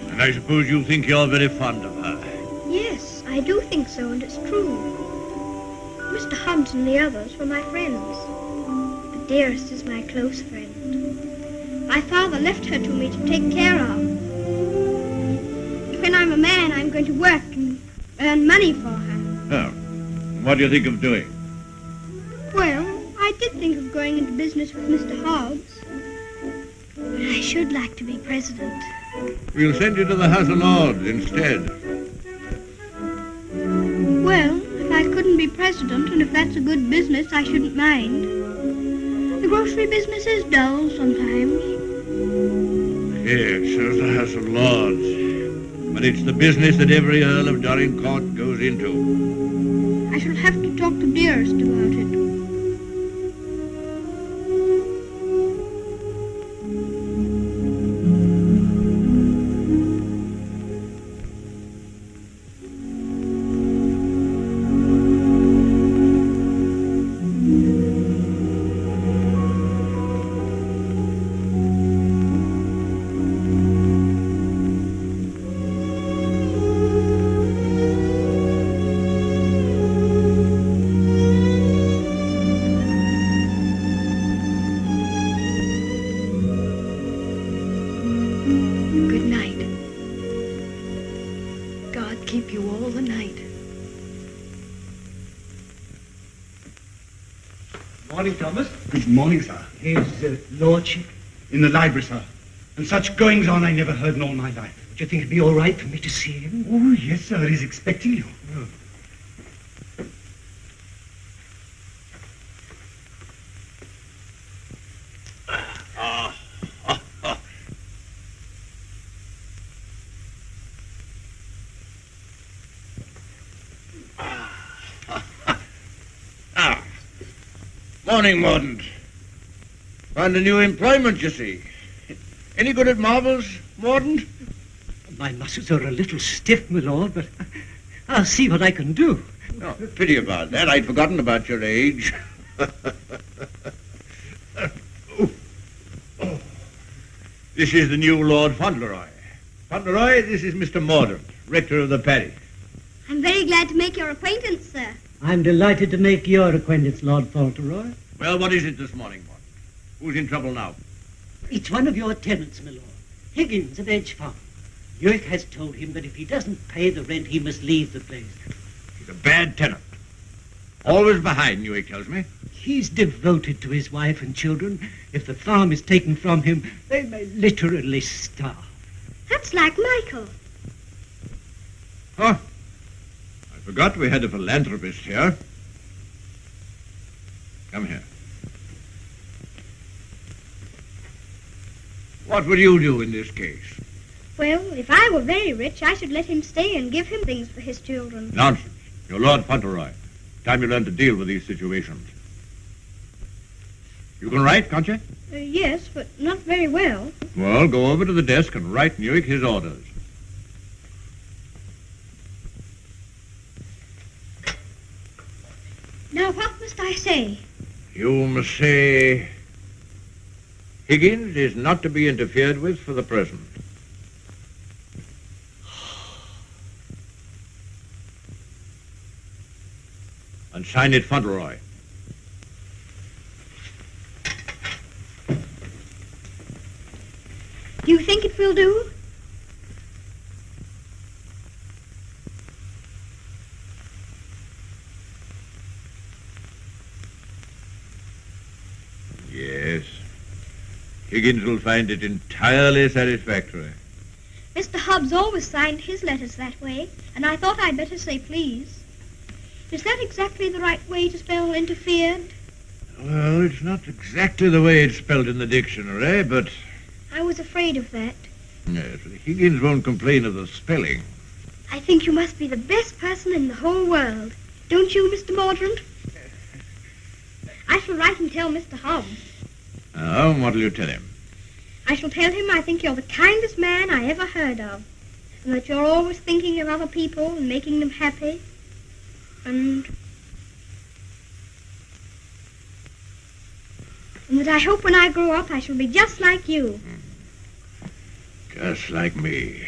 And I suppose you think you're very fond of her. Yes, I do think so, and it's true. Mr. Hunt and the others were my friends. But Dearest is my close friend. My father left her to me to take care of. When I'm a man, I'm going to work and earn money for her. Oh, what do you think of doing? Well, I did think of going into business with Mr. Hobbs. But I should like to be president. We'll send you to the House of Lords instead. Well, if I couldn't be president, and if that's a good business, I shouldn't mind. The grocery business is dull sometimes. Yes, there's the House of Lords. But it's the business that every Earl of Dorincourt goes into. I shall have to talk to Dearest about it. Morning, Thomas. Good morning, sir. His lordship? In the library, sir. And such goings-on I never heard in all my life. Do you think it'd be all right for me to see him? Oh, yes, sir. He's expecting you. Oh. Morning, Mordaunt. Found a new employment, you see. Any good at marbles, Mordaunt? My muscles are a little stiff, my lord, but I'll see what I can do. Oh, pity about that. I'd forgotten about your age. This is the new Lord Fauntleroy. Fauntleroy, this is Mr. Mordaunt, rector of the parish. I'm very glad to make your acquaintance, sir. I'm delighted to make your acquaintance, Lord Fauntleroy. Well, what is it this morning, Mordaunt? Who's in trouble now? It's one of your tenants, my lord. Higgins of Edge Farm. York has told him that if he doesn't pay the rent, he must leave the place. He's a bad tenant. Always behind, York tells me. He's devoted to his wife and children. If the farm is taken from him, they may literally starve. That's like Michael. Oh, I forgot we had a philanthropist here. Come here. What would you do in this case? Well, if I were very rich, I should let him stay and give him things for his children. Nonsense. You're Lord Fauntleroy. Time you learn to deal with these situations. You can write, can't you? Yes, but not very well. Well, go over to the desk and write Newick his orders. Now, what must I say? You must say, Higgins is not to be interfered with for the present. And sign it Fauntleroy. Do you think it will do? Yes. Higgins will find it entirely satisfactory. Mr. Hobbs always signed his letters that way, and I thought I'd better say please. Is that exactly the right way to spell interfered? Well, it's not exactly the way it's spelled in the dictionary, but... I was afraid of that. Yes, Higgins won't complain of the spelling. I think you must be the best person in the whole world. Don't you, Mr. Mordaunt? I shall write and tell Mr. Hobbs. Oh, what'll you tell him? I shall tell him I think you're the kindest man I ever heard of, and that you're always thinking of other people and making them happy, and that I hope when I grow up I shall be just like you. Just like me.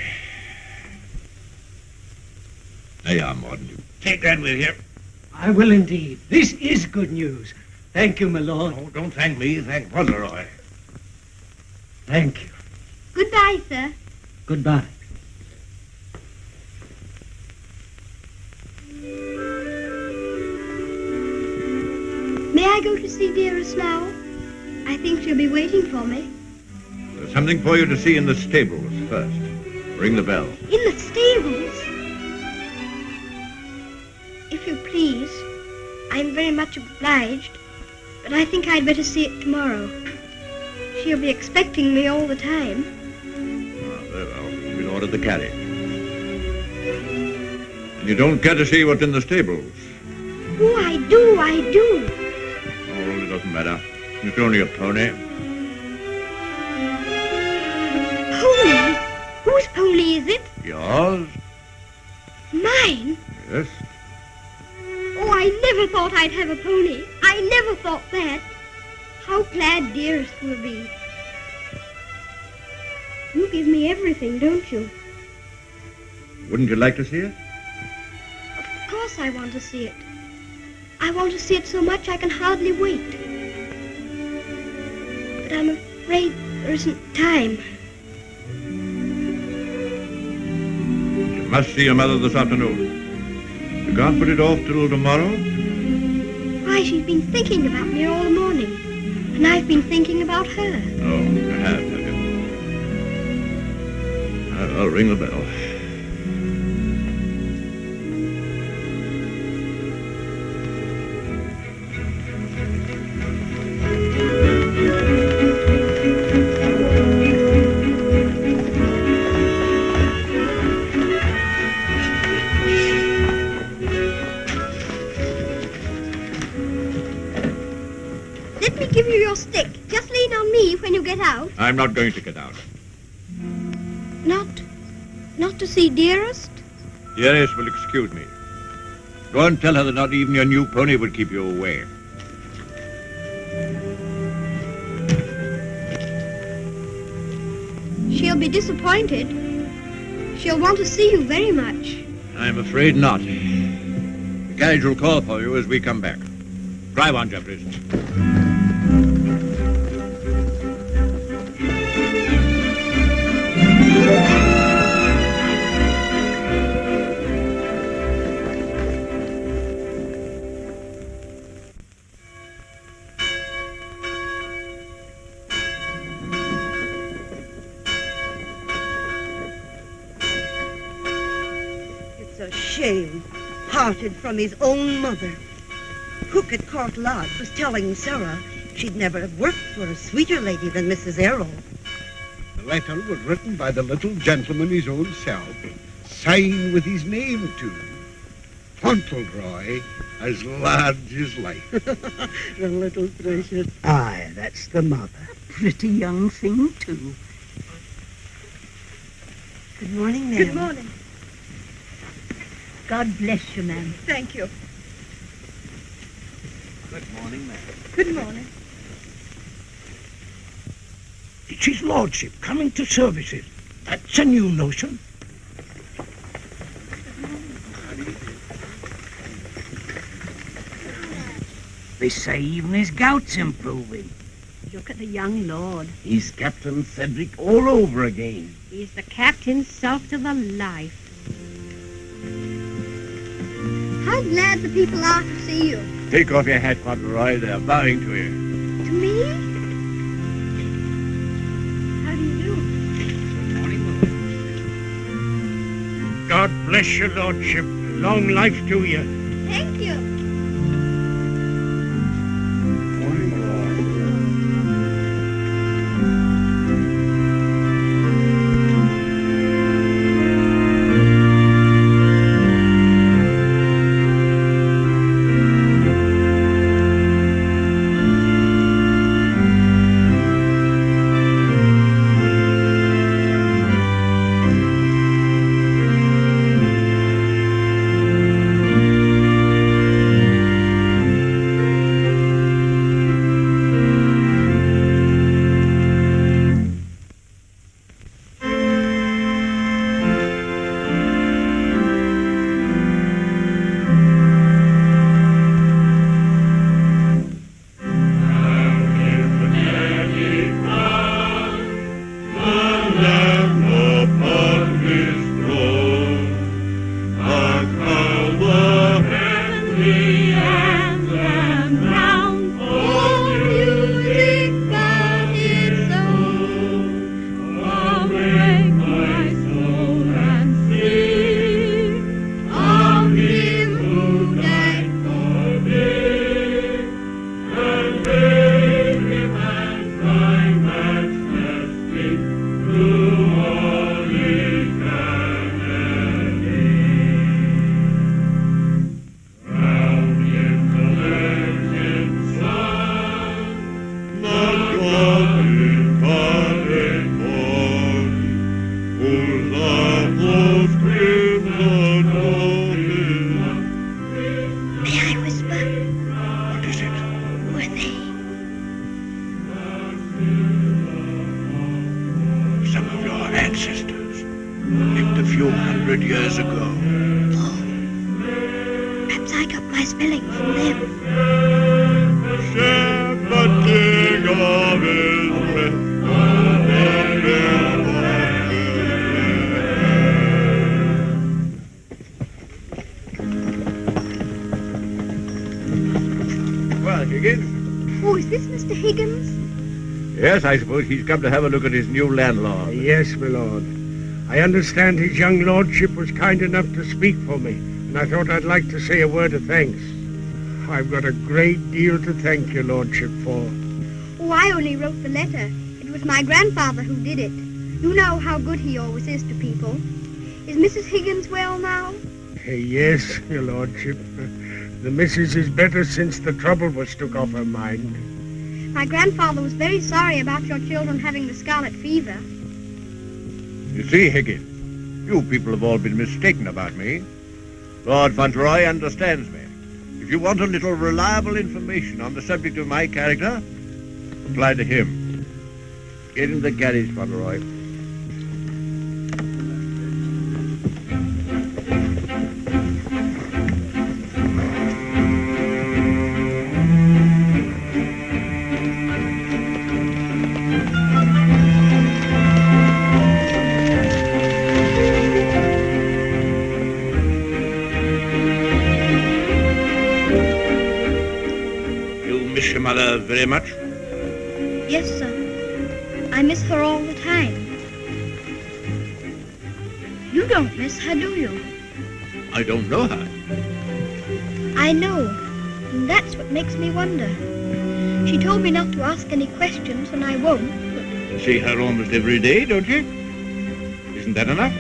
There you are, Morden. You take that with you. I will indeed. This is good news. Thank you, my lord. Oh, don't thank me. Thank Fauntleroy. Thank you. Goodbye, sir. Goodbye. May I go to see Dearest now? I think she'll be waiting for me. There's something for you to see in the stables first. Ring the bell. In the stables? If you please, I'm very much obliged, but I think I'd better see it tomorrow. She'll be expecting me all the time. Oh, very well. We'll order the carriage. And you don't care to see what's in the stables? Oh, I do. Oh, it doesn't matter. It's only a pony. Pony? Whose pony is it? Yours? Mine? Yes. Oh, I never thought I'd have a pony. I never thought that. How glad Dearest will be. You give me everything, don't you? Wouldn't you like to see it? Of course I want to see it. I want to see it so much I can hardly wait. But I'm afraid there isn't time. You must see your mother this afternoon. You can't put it off till tomorrow? Why, she's been thinking about me all morning. And I've been thinking about her. Oh, you have you? I'll ring the bell. Let me give you your stick. Just lean on me when you get out. I'm not going to get out. Not to see Dearest? Dearest will excuse me. Go and tell her that not even your new pony would keep you away. She'll be disappointed. She'll want to see you very much. I'm afraid not. The carriage will call for you as we come back. Drive on, Jeffries. It's a shame. Parted from his own mother. Cook at Court Lodge was telling Sarah she'd never have worked for a sweeter lady than Mrs. Errol. The letter was written by the little gentleman his own self, signed with his name to. Fauntleroy, as large as life. The little treasure. Aye, that's the mother. Pretty young thing, too. Good morning, ma'am. Good morning. God bless you, ma'am. Thank you. Good morning, ma'am. Good morning. It's his lordship coming to services. That's a new notion. They say even his gout's improving. Look at the young lord. He's Captain Cedric all over again. He's the captain's self to the life. How glad the people are to see you. Take off your hat, Fauntleroy. They're bowing to you. To me? How do you do? God bless your lordship. Long life to you. Thank you. Oh, is this Mr. Higgins? Yes, I suppose he's come to have a look at his new landlord. Yes, my lord. I understand his young lordship was kind enough to speak for me, and I thought I'd like to say a word of thanks. I've got a great deal to thank your lordship for. Oh, I only wrote the letter. It was my grandfather who did it. You know how good he always is to people. Is Mrs. Higgins well now? Yes, your lordship. The missus is better since the trouble was took off her mind. My grandfather was very sorry about your children having the scarlet fever. You see, Higgins, you people have all been mistaken about me. Lord Fauntleroy understands me. If you want a little reliable information on the subject of my character, apply to him. Get in the carriage, Fauntleroy. Mother very much? Yes, sir. I miss her all the time. You don't miss her, do you? I don't know her. I know, and that's what makes me wonder. She told me not to ask any questions, and I won't, but You see her almost every day, don't you? Isn't that enough?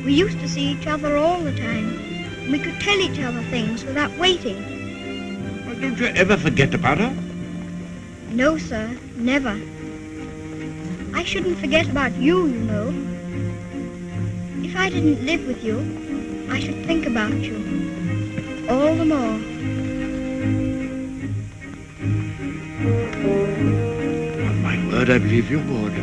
We used to see each other all the time. We could tell each other things without waiting. Well, don't you ever forget about her? No, sir, never. I shouldn't forget about you, you know. If I didn't live with you, I should think about you all the more. On my word, I believe you would.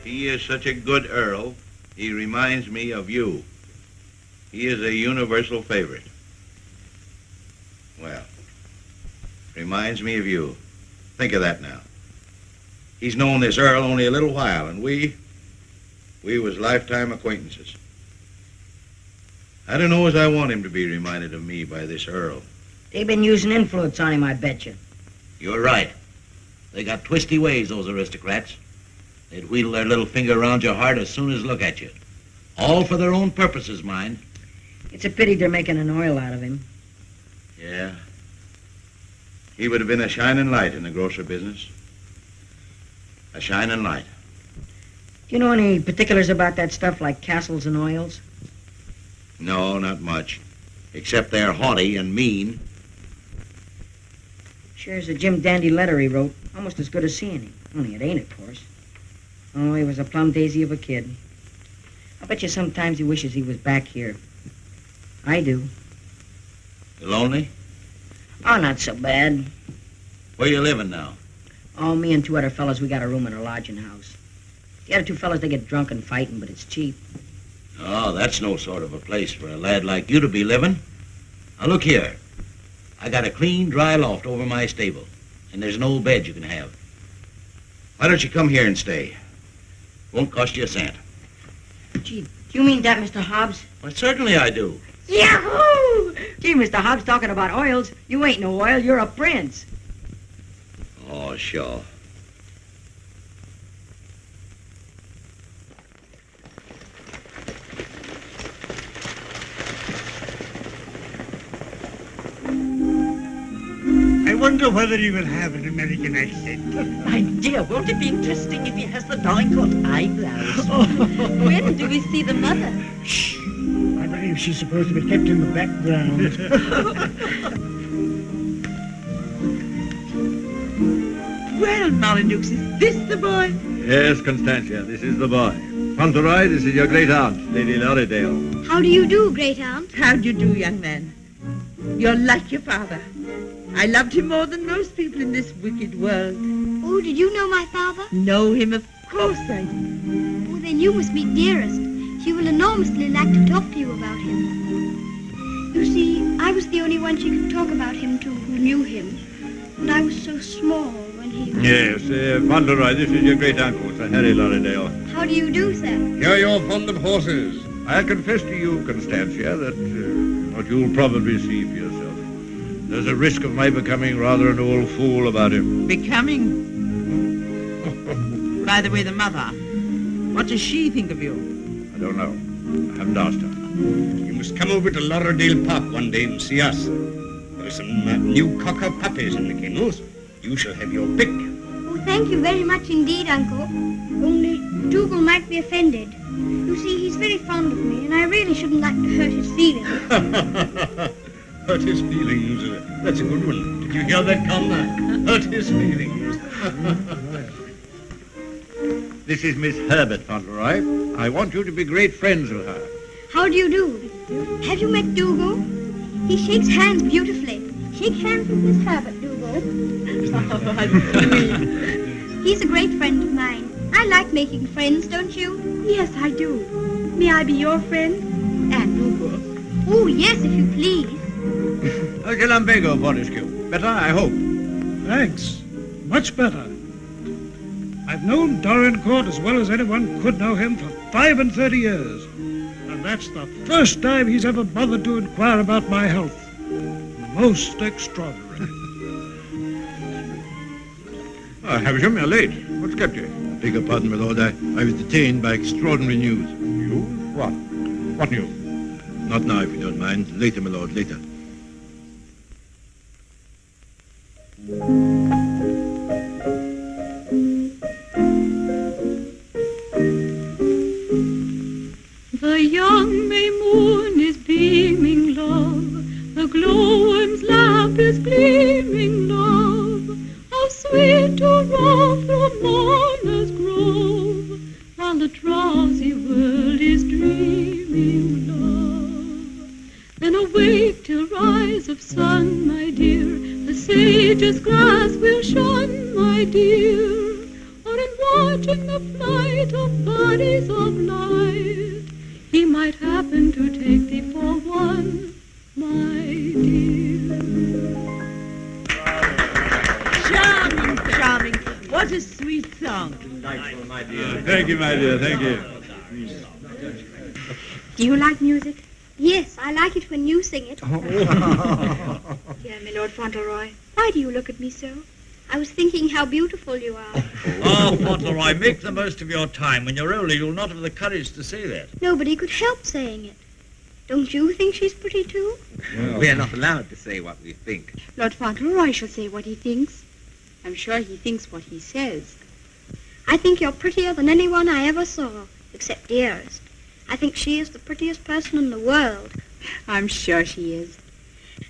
He is such a good Earl, he reminds me of you. He is a universal favorite. Well, reminds me of you. Think of that now. He's known this Earl only a little while, and we was lifetime acquaintances. I don't know as I want him to be reminded of me by this Earl. They've been using influence on him, I bet you. You're right. They got twisty ways, those aristocrats. They'd wheedle their little finger around your heart as soon as look at you. All for their own purposes, mind. It's a pity they're making an oil out of him. Yeah. He would have been a shining light in the grocer business. A shining light. Do you know any particulars about that stuff like castles and oils? No, not much. Except they're haughty and mean. Shares a Jim Dandy letter he wrote. Almost as good as seeing him. Only it ain't, of course. Oh, he was a plum daisy of a kid. I bet you sometimes he wishes he was back here. I do. You lonely? Oh, not so bad. Where you living now? Oh, me and two other fellas, we got a room in a lodging house. The other two fellas, they get drunk and fighting, but it's cheap. Oh, that's no sort of a place for a lad like you to be living. Now, look here. I got a clean, dry loft over my stable, and there's an old bed you can have. Why don't you come here and stay? Won't cost you a cent. Gee, do you mean that, Mr. Hobbs? Why, certainly I do. Yahoo! Gee, Mr. Hobbs, talking about oils, you ain't no oil, you're a prince. Oh, sure. I wonder whether he will have an American accent. My dear, won't it be interesting if he has the Dolincourt eyebrows? When do we see the mother? Shh. I believe she's supposed to be kept in the background. Well, Molyneux, is this the boy? Yes, Constantia, this is the boy. Fauntleroy, this is your great aunt, Lady Lorridale. How do you do, great aunt? How do you do, young man? You're like your father. I loved him more than most people in this wicked world. Oh, did you know my father? Know him? Of course I did. Oh, then you must be dearest. She will enormously like to talk to you about him. You see, I was the only one she could talk about him to who knew him. And I was so small when he... Yes, Fauntleroy, this is your great uncle, Sir Harry Lorridale. How do you do, sir? Here you're fond of horses. I'll confess to you, Constantia, that what you'll probably see for yourself. There's a risk of my becoming rather an old fool about him. Becoming? By the way, the mother, what does she think of you? I don't know. I haven't asked her. You must come over to Lauderdale Park one day and see us. There are some new cocker puppies in the kennels. You shall have your pick. Oh, thank you very much indeed, Uncle. Only Dougal might be offended. You see, he's very fond of me, and I really shouldn't like to hurt his feelings. Hurt his feelings. That's a good one. Did you hear that, Conner? Hurt his feelings. This is Miss Herbert, Fauntleroy. I want you to be great friends with her. How do you do? Have you met Dougal? He shakes hands beautifully. Shake hands with Miss Herbert, Dougal. He's a great friend of mine. I like making friends, don't you? Yes, I do. May I be your friend? And Dougal. Oh, yes, if you please. Lumbago, Fortescue. Better, I hope. Thanks. much better. I've known Dorincourt as well as anyone could know him for 35 years. And that's the first time he's ever bothered to inquire about my health. Most extraordinary. Havisham, you're late. What's kept you? Beg your pardon, my lord. I was detained by extraordinary news. News? What? What news? Not now, if you don't mind. Later, my lord, later. The young May moon is beaming, love. The glowworm's lamp is gleaming, love. How sweet to rove through mourner's grove, while the drowsy world is dreaming, love. Then awake till rise of sun, my dear. The sage's glass will shun, my dear. Or in watching the flight of bodies of light, he might happen to take thee for one, my dear. Charming, charming. What a sweet song. Delightful, my dear. Thank you, my dear. Thank you. Do you like music? Yes, I like it when you sing it. Dear my Lord Fauntleroy, Why do you look at me so? I was thinking how beautiful you are. Oh, Fauntleroy, make the most of your time. When you're older, you'll not have the courage to say that. Nobody could help saying it. Don't you think she's pretty too? We're not allowed to say what we think. Lord Fauntleroy shall say what he thinks. I'm sure he thinks what he says. I think you're prettier than anyone I ever saw, except Dearest. I think she is the prettiest person in the world. I'm sure she is.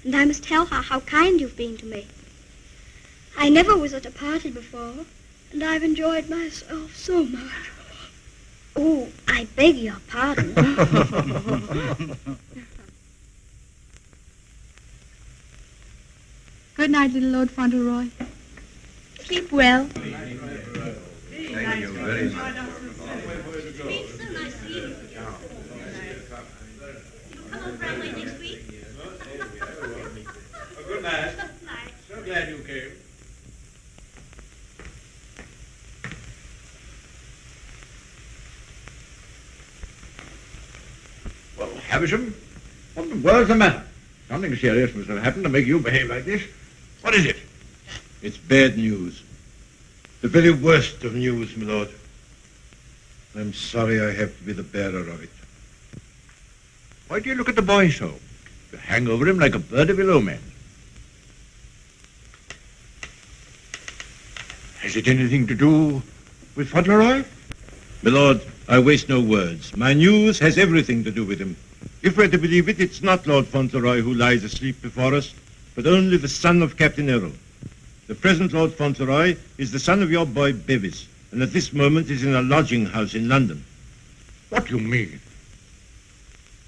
And I must tell her how kind you've been to me. I never was at a party before, and I've enjoyed myself so much. Oh, I beg your pardon. Good night, little Lord Fauntleroy. Sleep well. Thank you very much. It's so nice to you. Come on, Broadway next week. Good night. So glad you came. Well, Havisham, what the world's the matter? Something serious must have happened to make you behave like this. What is it? It's bad news. The very worst of news, my lord. I'm sorry I have to be the bearer of it. Why do you look at the boy so? You hang over him like a bird of ill omen. Has it anything to do with Fauntleroy? My lord, I waste no words. My news has everything to do with him. If we're to believe it, it's not Lord Fauntleroy who lies asleep before us, but only the son of Captain Errol. The present Lord Fauntleroy is the son of your boy Bevis, and at this moment is in a lodging house in London. What do you mean?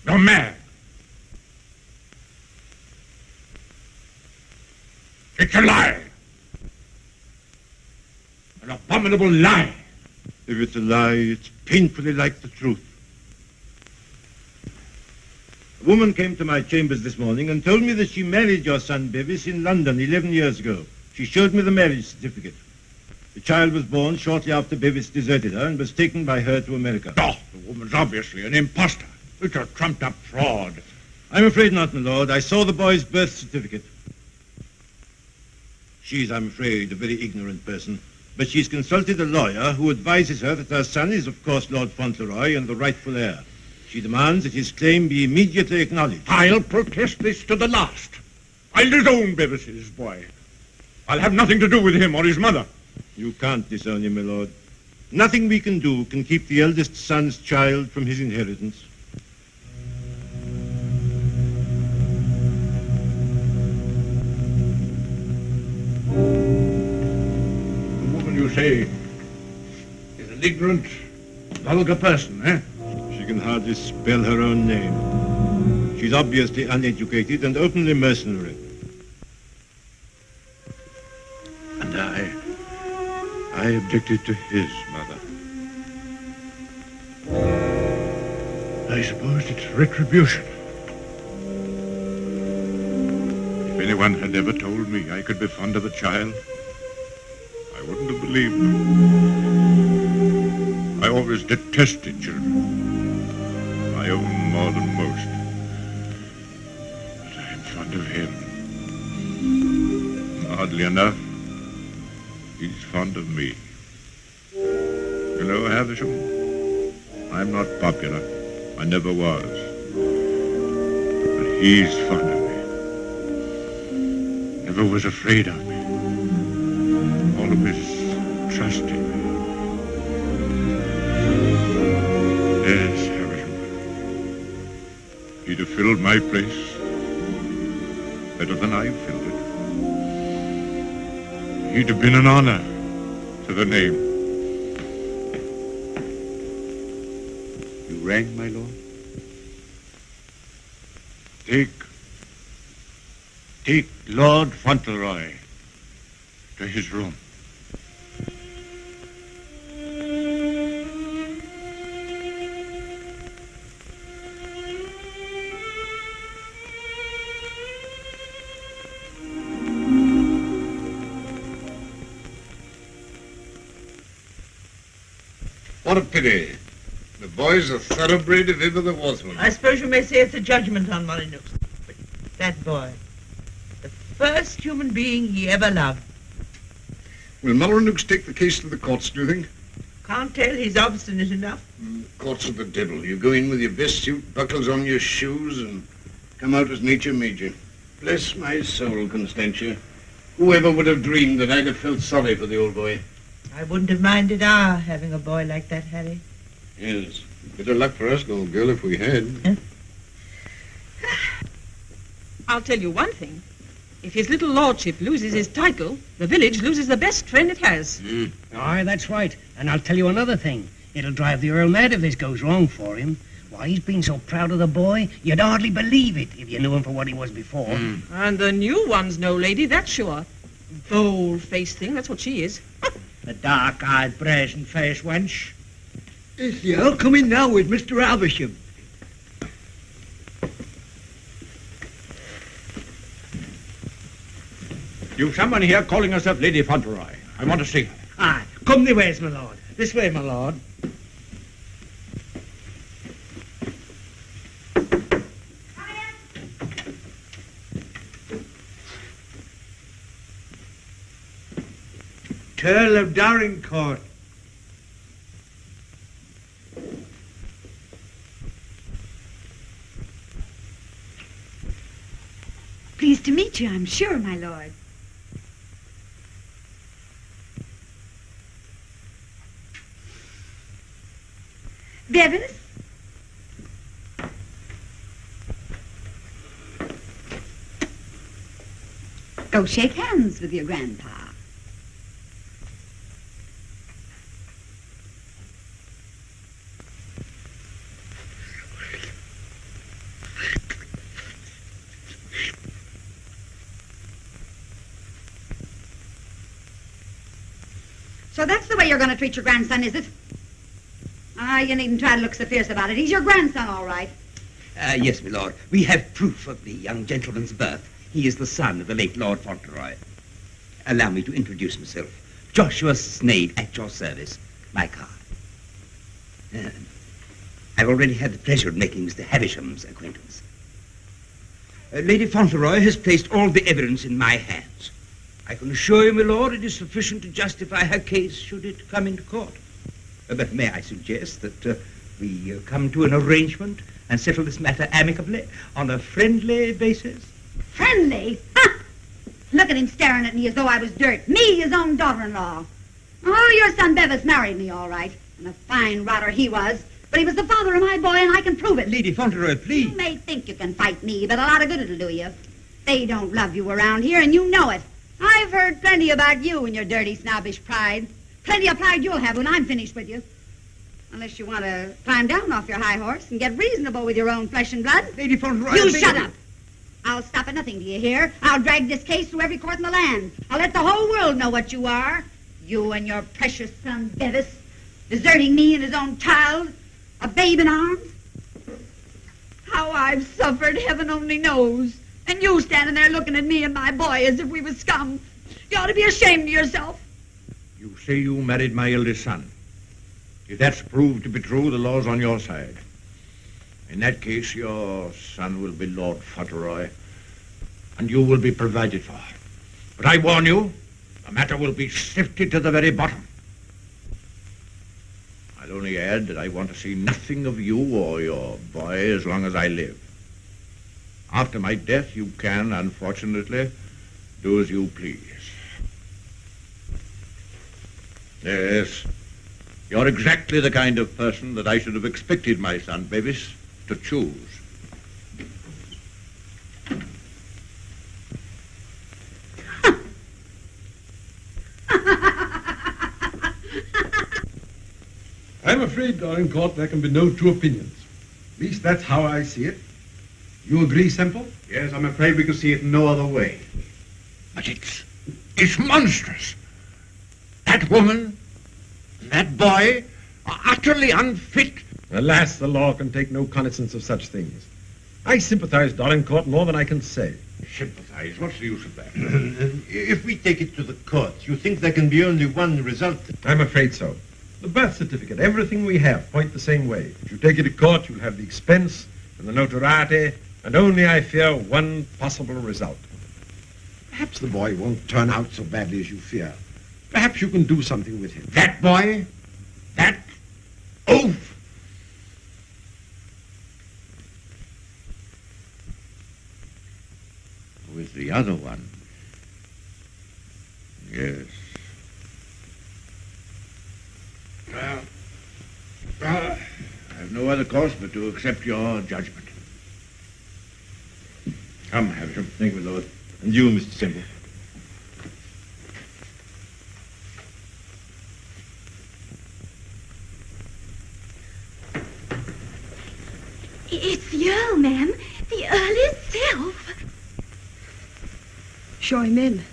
You're mad. It's a lie. An abominable lie. If it's a lie, it's painfully like the truth. A woman came to my chambers this morning and told me that she married your son Bevis in London 11 years ago. She showed me the marriage certificate. The child was born shortly after Bevis deserted her and was taken by her to America. Oh, the woman's obviously an impostor. It's a trumped-up fraud. I'm afraid not, my lord. I saw the boy's birth certificate. She's, I'm afraid, a very ignorant person. But she's consulted a lawyer who advises her that her son is, of course, Lord Fauntleroy and the rightful heir. She demands that his claim be immediately acknowledged. I'll protest this to the last. I'll disown Bevis's boy. I'll have nothing to do with him or his mother. You can't disown him, my lord. Nothing we can do can keep the eldest son's child from his inheritance. The woman you say is an ignorant, vulgar person, eh? She can hardly spell her own name. She's obviously uneducated and openly mercenary. And I objected to his mother. I suppose it's retribution. If anyone had ever told me I could be fond of a child, leave them. I always detested children. My own more than most. But I'm fond of him. Oddly enough, he's fond of me. You know, Havisham, I'm not popular. I never was. But he's fond of me. Never was afraid of me. Always trusted me. Yes, Havisham. He'd have filled my place better than I filled it. He'd have been an honor to the name. You rang, my lord? Take Lord Fauntleroy to his room. What a pity. The boy's a thoroughbred if ever there was one. I suppose you may say it's a judgment on Molyneux. But that boy, the first human being he ever loved. Will Molyneux take the case to the courts, do you think? Can't tell, he's obstinate enough. Courts of the devil. You go in with your best suit, buckles on your shoes, and come out as nature made you. Bless my soul, Constantia. Whoever would have dreamed that I'd have felt sorry for the old boy? I wouldn't have minded our having a boy like that, Harry. Yes. Bit of luck for us, old girl, if we had. I'll tell you one thing. If his little lordship loses his title, the village loses the best friend it has. Aye, that's right. And I'll tell you another thing. It'll drive the Earl mad if this goes wrong for him. Why, he's been so proud of the boy, you'd hardly believe it if you knew him for what he was before. And the new one's no lady, that's sure. Bold-faced thing, that's what she is. The dark-eyed, brazen-faced wench. Is the Earl coming now with Mr. Havisham? You've someone here calling herself Lady Fauntleroy. I want to see her. Aye, come the ways, my lord. This way, my lord. Earl of Dorincourt. Pleased to meet you, I'm sure, my lord. Bevis? Go shake hands with your grandpa. So that's the way you're going to treat your grandson, is it? Ah, you needn't try to look so fierce about it. He's your grandson, all right. Yes, my lord. We have proof of the young gentleman's birth. He is the son of the late Lord Fauntleroy. Allow me to introduce myself. Joshua Sneyd, at your service. My card. I've already had the pleasure of making Mr. Havisham's acquaintance. Lady Fauntleroy has placed all the evidence in my hands. I can assure you, my lord, it is sufficient to justify her case should it come into court. But may I suggest that we come to an arrangement and settle this matter amicably on a friendly basis? Friendly? Ha! Look at him staring at me as though I was dirt. Me, his own daughter-in-law. Oh, your son Bevis married me, all right. And a fine rotter he was. But he was the father of my boy, and I can prove it. Lady Fauntleroy, please. You may think you can fight me, but a lot of good it'll do you. They don't love you around here, and you know it. I've heard plenty about you and your dirty, snobbish pride. Plenty of pride you'll have when I'm finished with you. Unless you want to climb down off your high horse and get reasonable with your own flesh and blood. Lady Fauntleroy... You shut up. I'll stop at nothing, do you hear? I'll drag this case through every court in the land. I'll let the whole world know what you are. You and your precious son, Bevis, deserting me and his own child, a babe in arms. How I've suffered, heaven only knows. And you standing there looking at me and my boy as if we were scum. You ought to be ashamed of yourself. You say you married my eldest son. If that's proved to be true, the law's on your side. In that case, your son will be Lord Fauntleroy, and you will be provided for. But I warn you, the matter will be sifted to the very bottom. I'll only add that I want to see nothing of you or your boy as long as I live. After my death, you can, unfortunately, do as you please. Yes, you're exactly the kind of person that I should have expected my son Bevis to choose. I'm afraid, Dorincourt, there can be no two opinions. At least that's how I see it. You agree, Semple? Yes, I'm afraid we can see it no other way. But it's monstrous. That woman and that boy are utterly unfit. Alas, the law can take no cognizance of such things. I sympathize, Dorincourt, more than I can say. Sympathize? What's the use of that? If we take it to the courts, you think there can be only one result? I'm afraid so. The birth certificate, everything we have, point the same way. If you take it to court, you'll have the expense and the notoriety, and only, I fear, one possible result. Perhaps the boy won't turn out so badly as you fear. Perhaps you can do something with him. That boy? That oaf? With the other one? Yes. Well, I have no other course but to accept your judgment. Come, Havisham. Thank you, Lord. And you, Mr. Semple. It's the Earl, ma'am. The Earl himself. Show him in.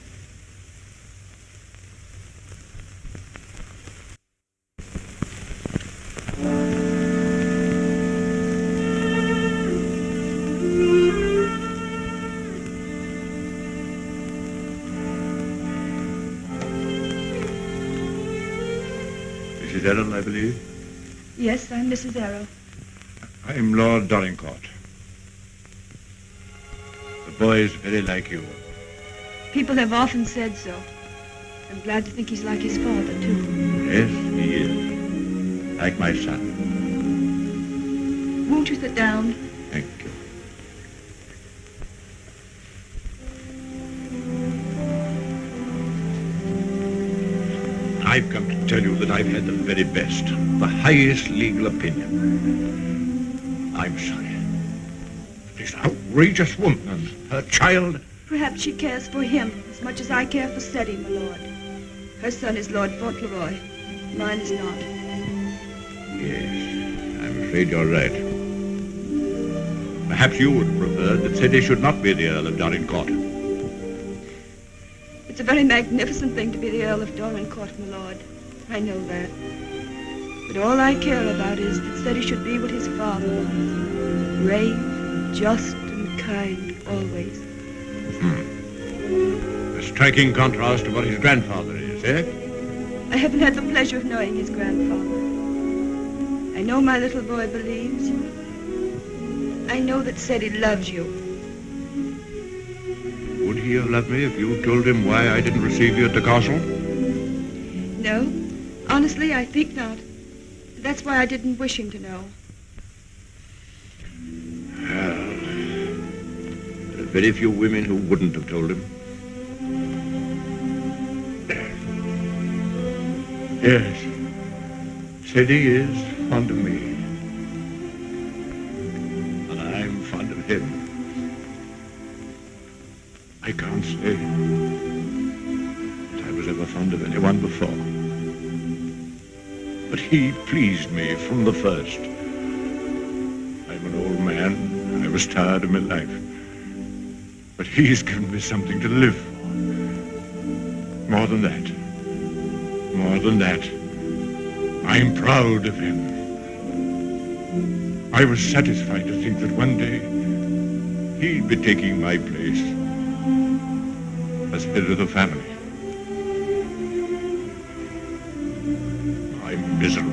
Mrs. Errol, I believe? Yes, I'm Mrs. Errol. I'm Lord Dorincourt. The boy is very like you. People have often said so. I'm glad to think he's like his father, too. Yes, he is. Like my son. Won't you sit down? Thank you. I've come to tell you that I've had the very best, the highest legal opinion. I'm sorry. This outrageous woman and her child. Perhaps she cares for him as much as I care for Seddy, my lord. Her son is Lord Fauntleroy. Mine is not. Yes, I'm afraid you're right. Perhaps you would prefer that Seddy should not be the Earl of Dorincourt. It's a very magnificent thing to be the Earl of Dorincourt, my lord. I know that. But all I care about is that Seddy should be what his father was. Brave, just, and kind, always. A striking contrast to what his grandfather is, eh? I haven't had the pleasure of knowing his grandfather. I know my little boy believes. I know that Seddy loves you. Would he have loved me if you told him why I didn't receive you at the castle? No, honestly, I think not. That's why I didn't wish him to know. Well, there are very few women who wouldn't have told him. Yes, Seddy is fond of me. And I'm fond of him. I can't say that I was ever fond of anyone before. But he pleased me from the first. I'm an old man. I was tired of my life. But he's given me something to live for. More than that. More than that. I'm proud of him. I was satisfied to think that one day he'd be taking my place as head of the family. miserable.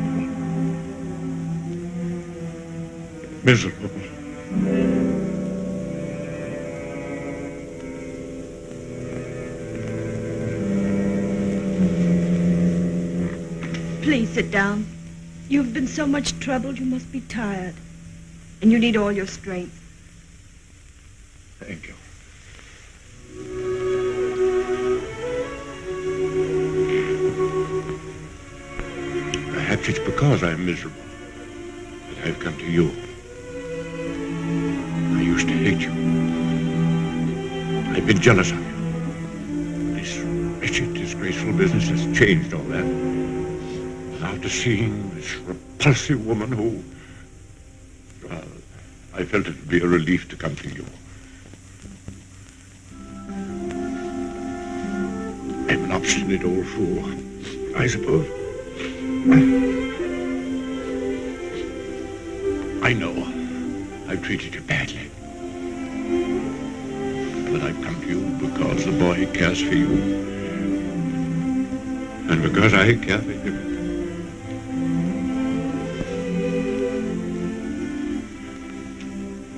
Miserable. Please sit down. You've been so much troubled, you must be tired. And you need all your strength. Thank you. Perhaps it's because I'm miserable that I've come to you. I used to hate you. I've been jealous of you. This wretched, disgraceful business has changed all that. After seeing this repulsive woman who... Well, I felt it would be a relief to come to you. I'm an obstinate old fool, I suppose. I know I've treated you badly. But I've come to you because the boy cares for you. And because I care for him.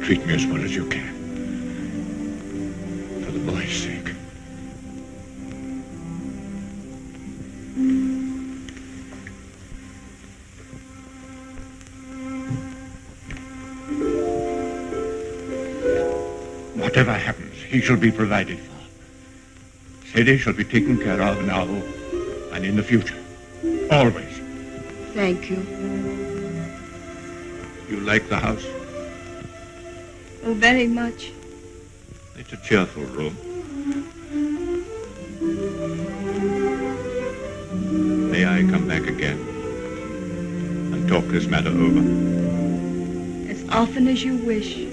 Treat me as well as you can. For the boy's sake. Whatever happens, he shall be provided for. Sadie shall be taken care of now and in the future. Always. Thank you. You like the house? Oh, very much. It's a cheerful room. May I come back again and talk this matter over? As often as you wish.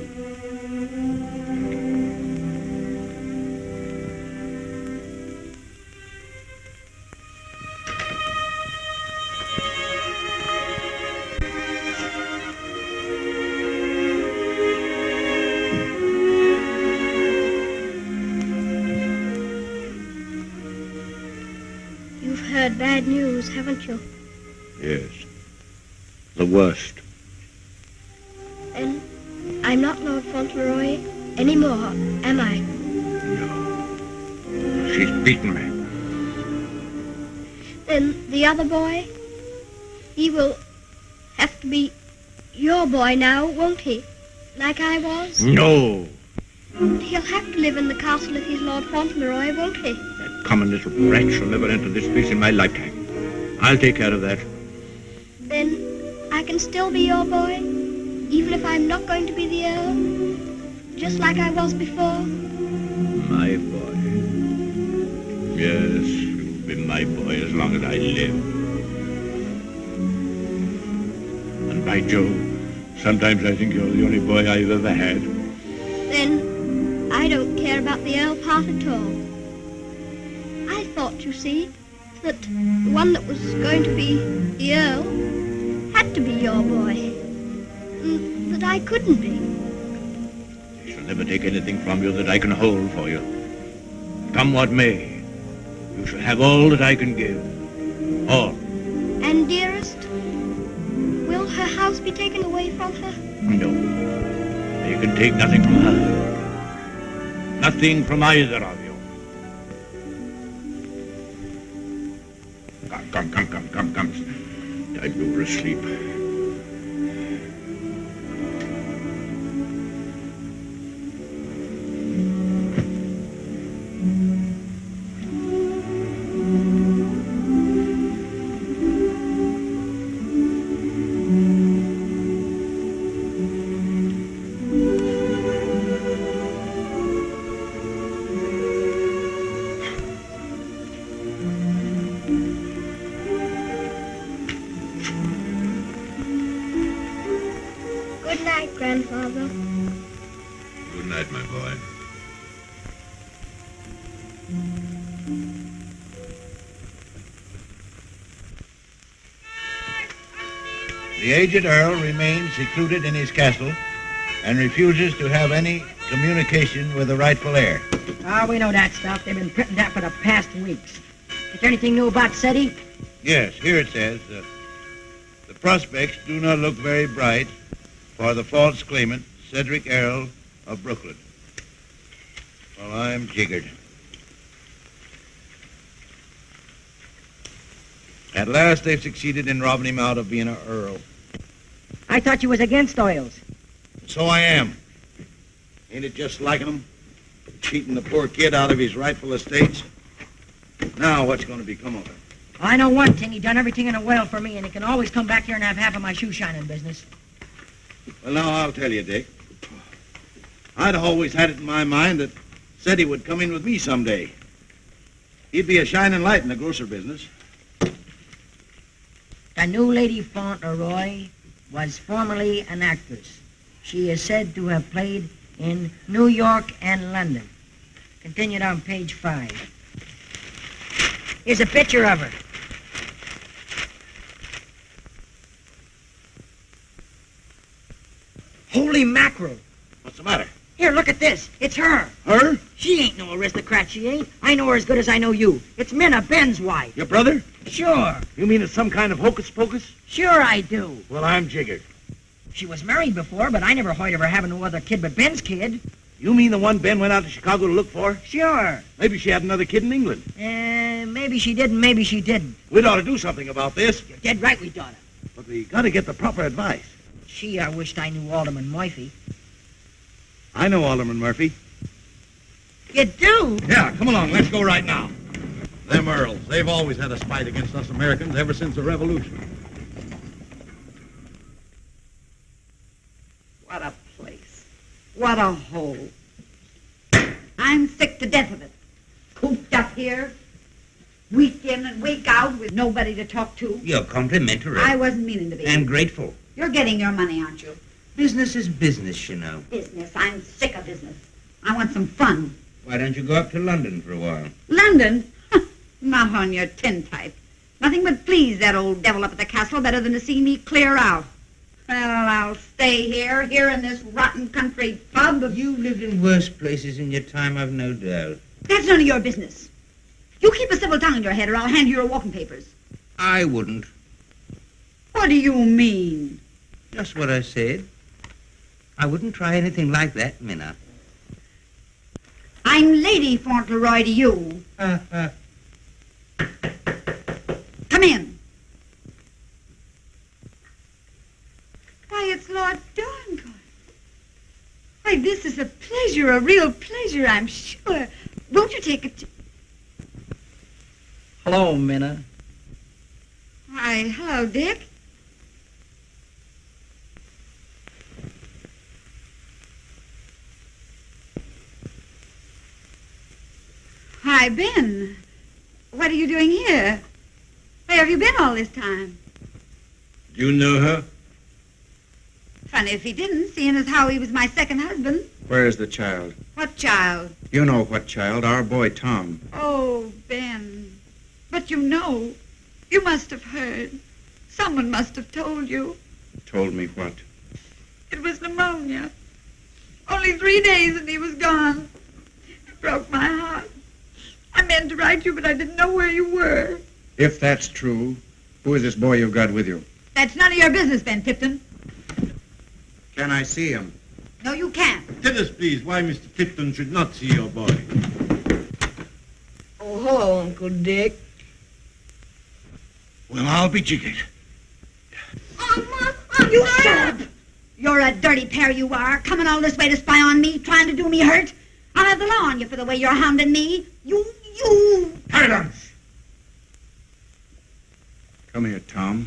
Heard bad news, haven't you? Yes. The worst. And I'm not Lord Fauntleroy anymore, am I? No. She's beaten me. Then the other boy, he will have to be your boy now, won't he? Like I was? No. He'll have to live in the castle if he's Lord Fauntleroy, won't he? Common little brat shall never enter this place in my lifetime. I'll take care of that. Then I can still be your boy, even if I'm not going to be the Earl, just like I was before. My boy. Yes, you'll be my boy as long as I live. And by Jove, sometimes I think you're the only boy I've ever had. Then I don't care about the Earl part at all. I thought, you see, that the one that was going to be the Earl had to be your boy. And that I couldn't be. I shall never take anything from you that I can hold for you. Come what may, you shall have all that I can give. All. And dearest, will her house be taken away from her? No. You can take nothing from her. Nothing from either of you. Come. Time you were asleep. Good night, Grandfather. Good night, my boy. The aged Earl remains secluded in his castle and refuses to have any communication with the rightful heir. Oh, we know that stuff. They've been printing that for the past weeks. Is there anything new about SETI? Yes, here it says, prospects do not look very bright for the false claimant, Cedric Earl of Brooklyn. Well, I'm jiggered. At last they've succeeded in robbing him out of being an earl. I thought you was against oils. So I am. Ain't it just like him? Cheating the poor kid out of his rightful estates? Now what's going to become of him? I know one thing. He done everything in a well for me, and he can always come back here and have half of my shoe shining business. Well, now I'll tell you, Dick. I'd always had it in my mind that said he would come in with me someday. He'd be a shining light in the grocer business. The new Lady Fauntleroy was formerly an actress. She is said to have played in New York and London. Continued on page 5. Here's a picture of her. Holy mackerel. What's the matter? Here, look at this. It's her. Her? She ain't no aristocrat, she ain't. I know her as good as I know you. It's Minna, Ben's wife. Your brother? Sure. You mean it's some kind of hocus pocus? Sure I do. Well, I'm jiggered. She was married before, but I never heard of her having no other kid but Ben's kid. You mean the one Ben went out to Chicago to look for? Sure. Maybe she had another kid in England. Maybe she did and maybe she didn't. We'd ought to do something about this. You're dead right we oughta. But we got to get the proper advice. Gee, I wished I knew Alderman Murphy. I know Alderman Murphy. You do? Yeah, come along. Let's go right now. Them Earls, they've always had a spite against us Americans ever since the Revolution. What a place. What a hole. I'm sick to death of it. Cooped up here, week in and week out with nobody to talk to. You're complimentary. I wasn't meaning to be. And grateful. You're getting your money, aren't you? Business is business, you know. Business. I'm sick of business. I want some fun. Why don't you go up to London for a while? London? Not on your tintype. Nothing but please that old devil up at the castle better than to see me clear out. Well, I'll stay here in this rotten country pub. You lived in worse places in your time, I've no doubt. That's none of your business. You keep a civil tongue in your head or I'll hand you your walking papers. I wouldn't. What do you mean? Just what I said. I wouldn't try anything like that, Minna. I'm Lady Fauntleroy to you. Come in. Why, it's Lord Dorincourt. Why, this is a pleasure, a real pleasure, I'm sure. Won't you take it? Hello, Minna. Why, hello, Dick. Hi, Ben. What are you doing here? Where have you been all this time? Do you know her? Funny if he didn't, seeing as how he was my second husband. Where is the child? What child? You know what child, our boy Tom. Oh, Ben. But you know, you must have heard. Someone must have told you. Told me what? It was pneumonia. Only 3 days and he was gone. It broke my heart. I meant to write you, but I didn't know where you were. If that's true, who is this boy you've got with you? That's none of your business, Ben Tipton. Can I see him? No, you can't. Tell us, please, why Mr. Tipton should not see your boy. Oh, hello, Uncle Dick. Well, I'll be jiggered. You shut up! You're a dirty pair, you are. Coming all this way to spy on me, trying to do me hurt. I'll have the law on you for the way you're hounding me. You... Silence! Come here, Tom.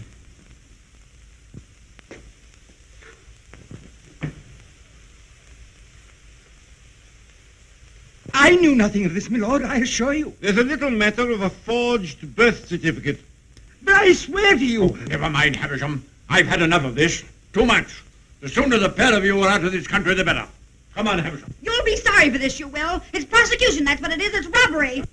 I knew nothing of this, my lord, I assure you. There's a little matter of a forged birth certificate. But I swear to you... Oh, never mind, Havisham. I've had enough of this. Too much. The sooner the pair of you are out of this country, the better. Come on, Havisham. You'll be sorry for this, you will. It's prosecution, that's what it is. It's robbery.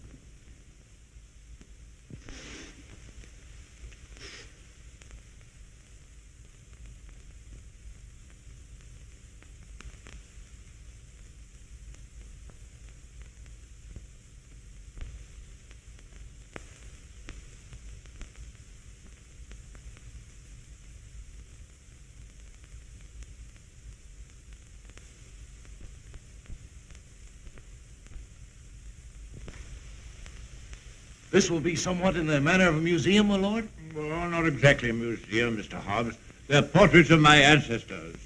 This will be somewhat in the manner of a museum, my lord? Well, not exactly a museum, Mr. Hobbs. They're portraits of my ancestors.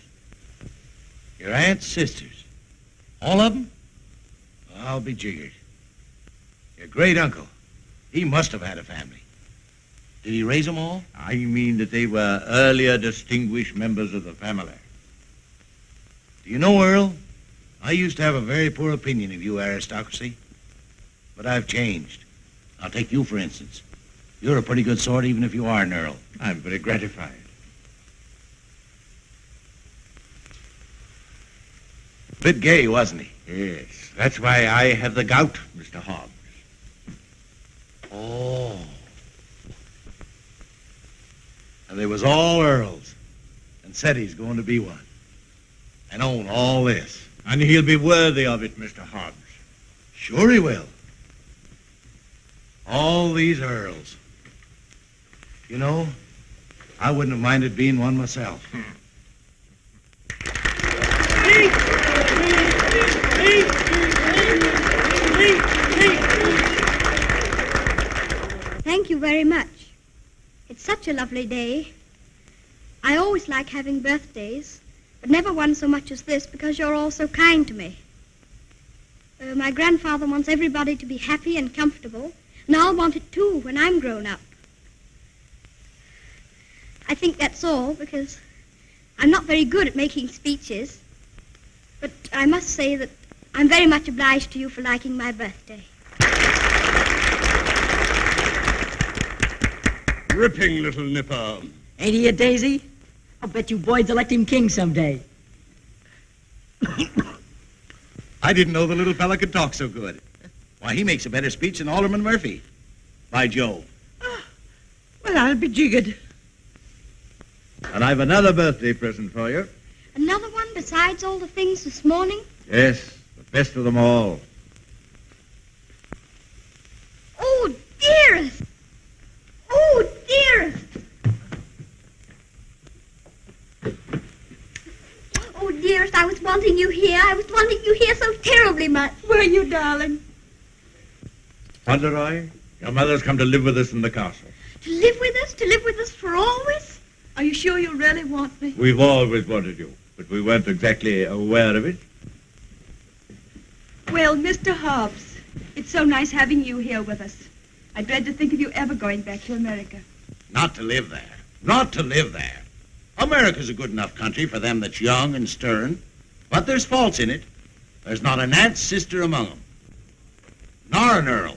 Your aunt's sisters? All of them? I'll be jiggered. Your great uncle, he must have had a family. Did he raise them all? I mean that they were earlier distinguished members of the family. Do you know, Earl, I used to have a very poor opinion of you aristocracy. But I've changed. I'll take you, for instance. You're a pretty good sort, even if you are an Earl. I'm very gratified. Bit gay, wasn't he? Yes, that's why I have the gout, Mr. Hobbs. Oh. And they was all Earls. And said he's going to be one. And own all this. And he'll be worthy of it, Mr. Hobbs. Sure he will. All these Earls. You know, I wouldn't have minded being one myself. Thank you very much. It's such a lovely day. I always like having birthdays, but never one so much as this because you're all so kind to me. My grandfather wants everybody to be happy and comfortable, and I'll want it too when I'm grown up. I think that's all because I'm not very good at making speeches, but I must say that I'm very much obliged to you for liking my birthday. Ripping little nipper. Ain't he a daisy? I'll bet you boys elect him king someday. I didn't know the little fella could talk so good. Why, he makes a better speech than Alderman Murphy. By Jove. Well, I'll be jiggered. And I've another birthday present for you. Another one besides all the things this morning? Yes, the best of them all. Oh, dearest! Oh, dearest! Oh, dearest, I was wanting you here. I was wanting you here so terribly much. Were you, darling? Fauntleroy, your mother's come to live with us in the castle. To live with us? To live with us for always? Are you sure you really want me? We've always wanted you, but we weren't exactly aware of it. Well, Mr. Hobbs, it's so nice having you here with us. I dread to think of you ever going back to America. Not to live there. Not to live there. America's a good enough country for them that's young and stern. But there's faults in it. There's not an aunt's sister among them. Nor an Earl.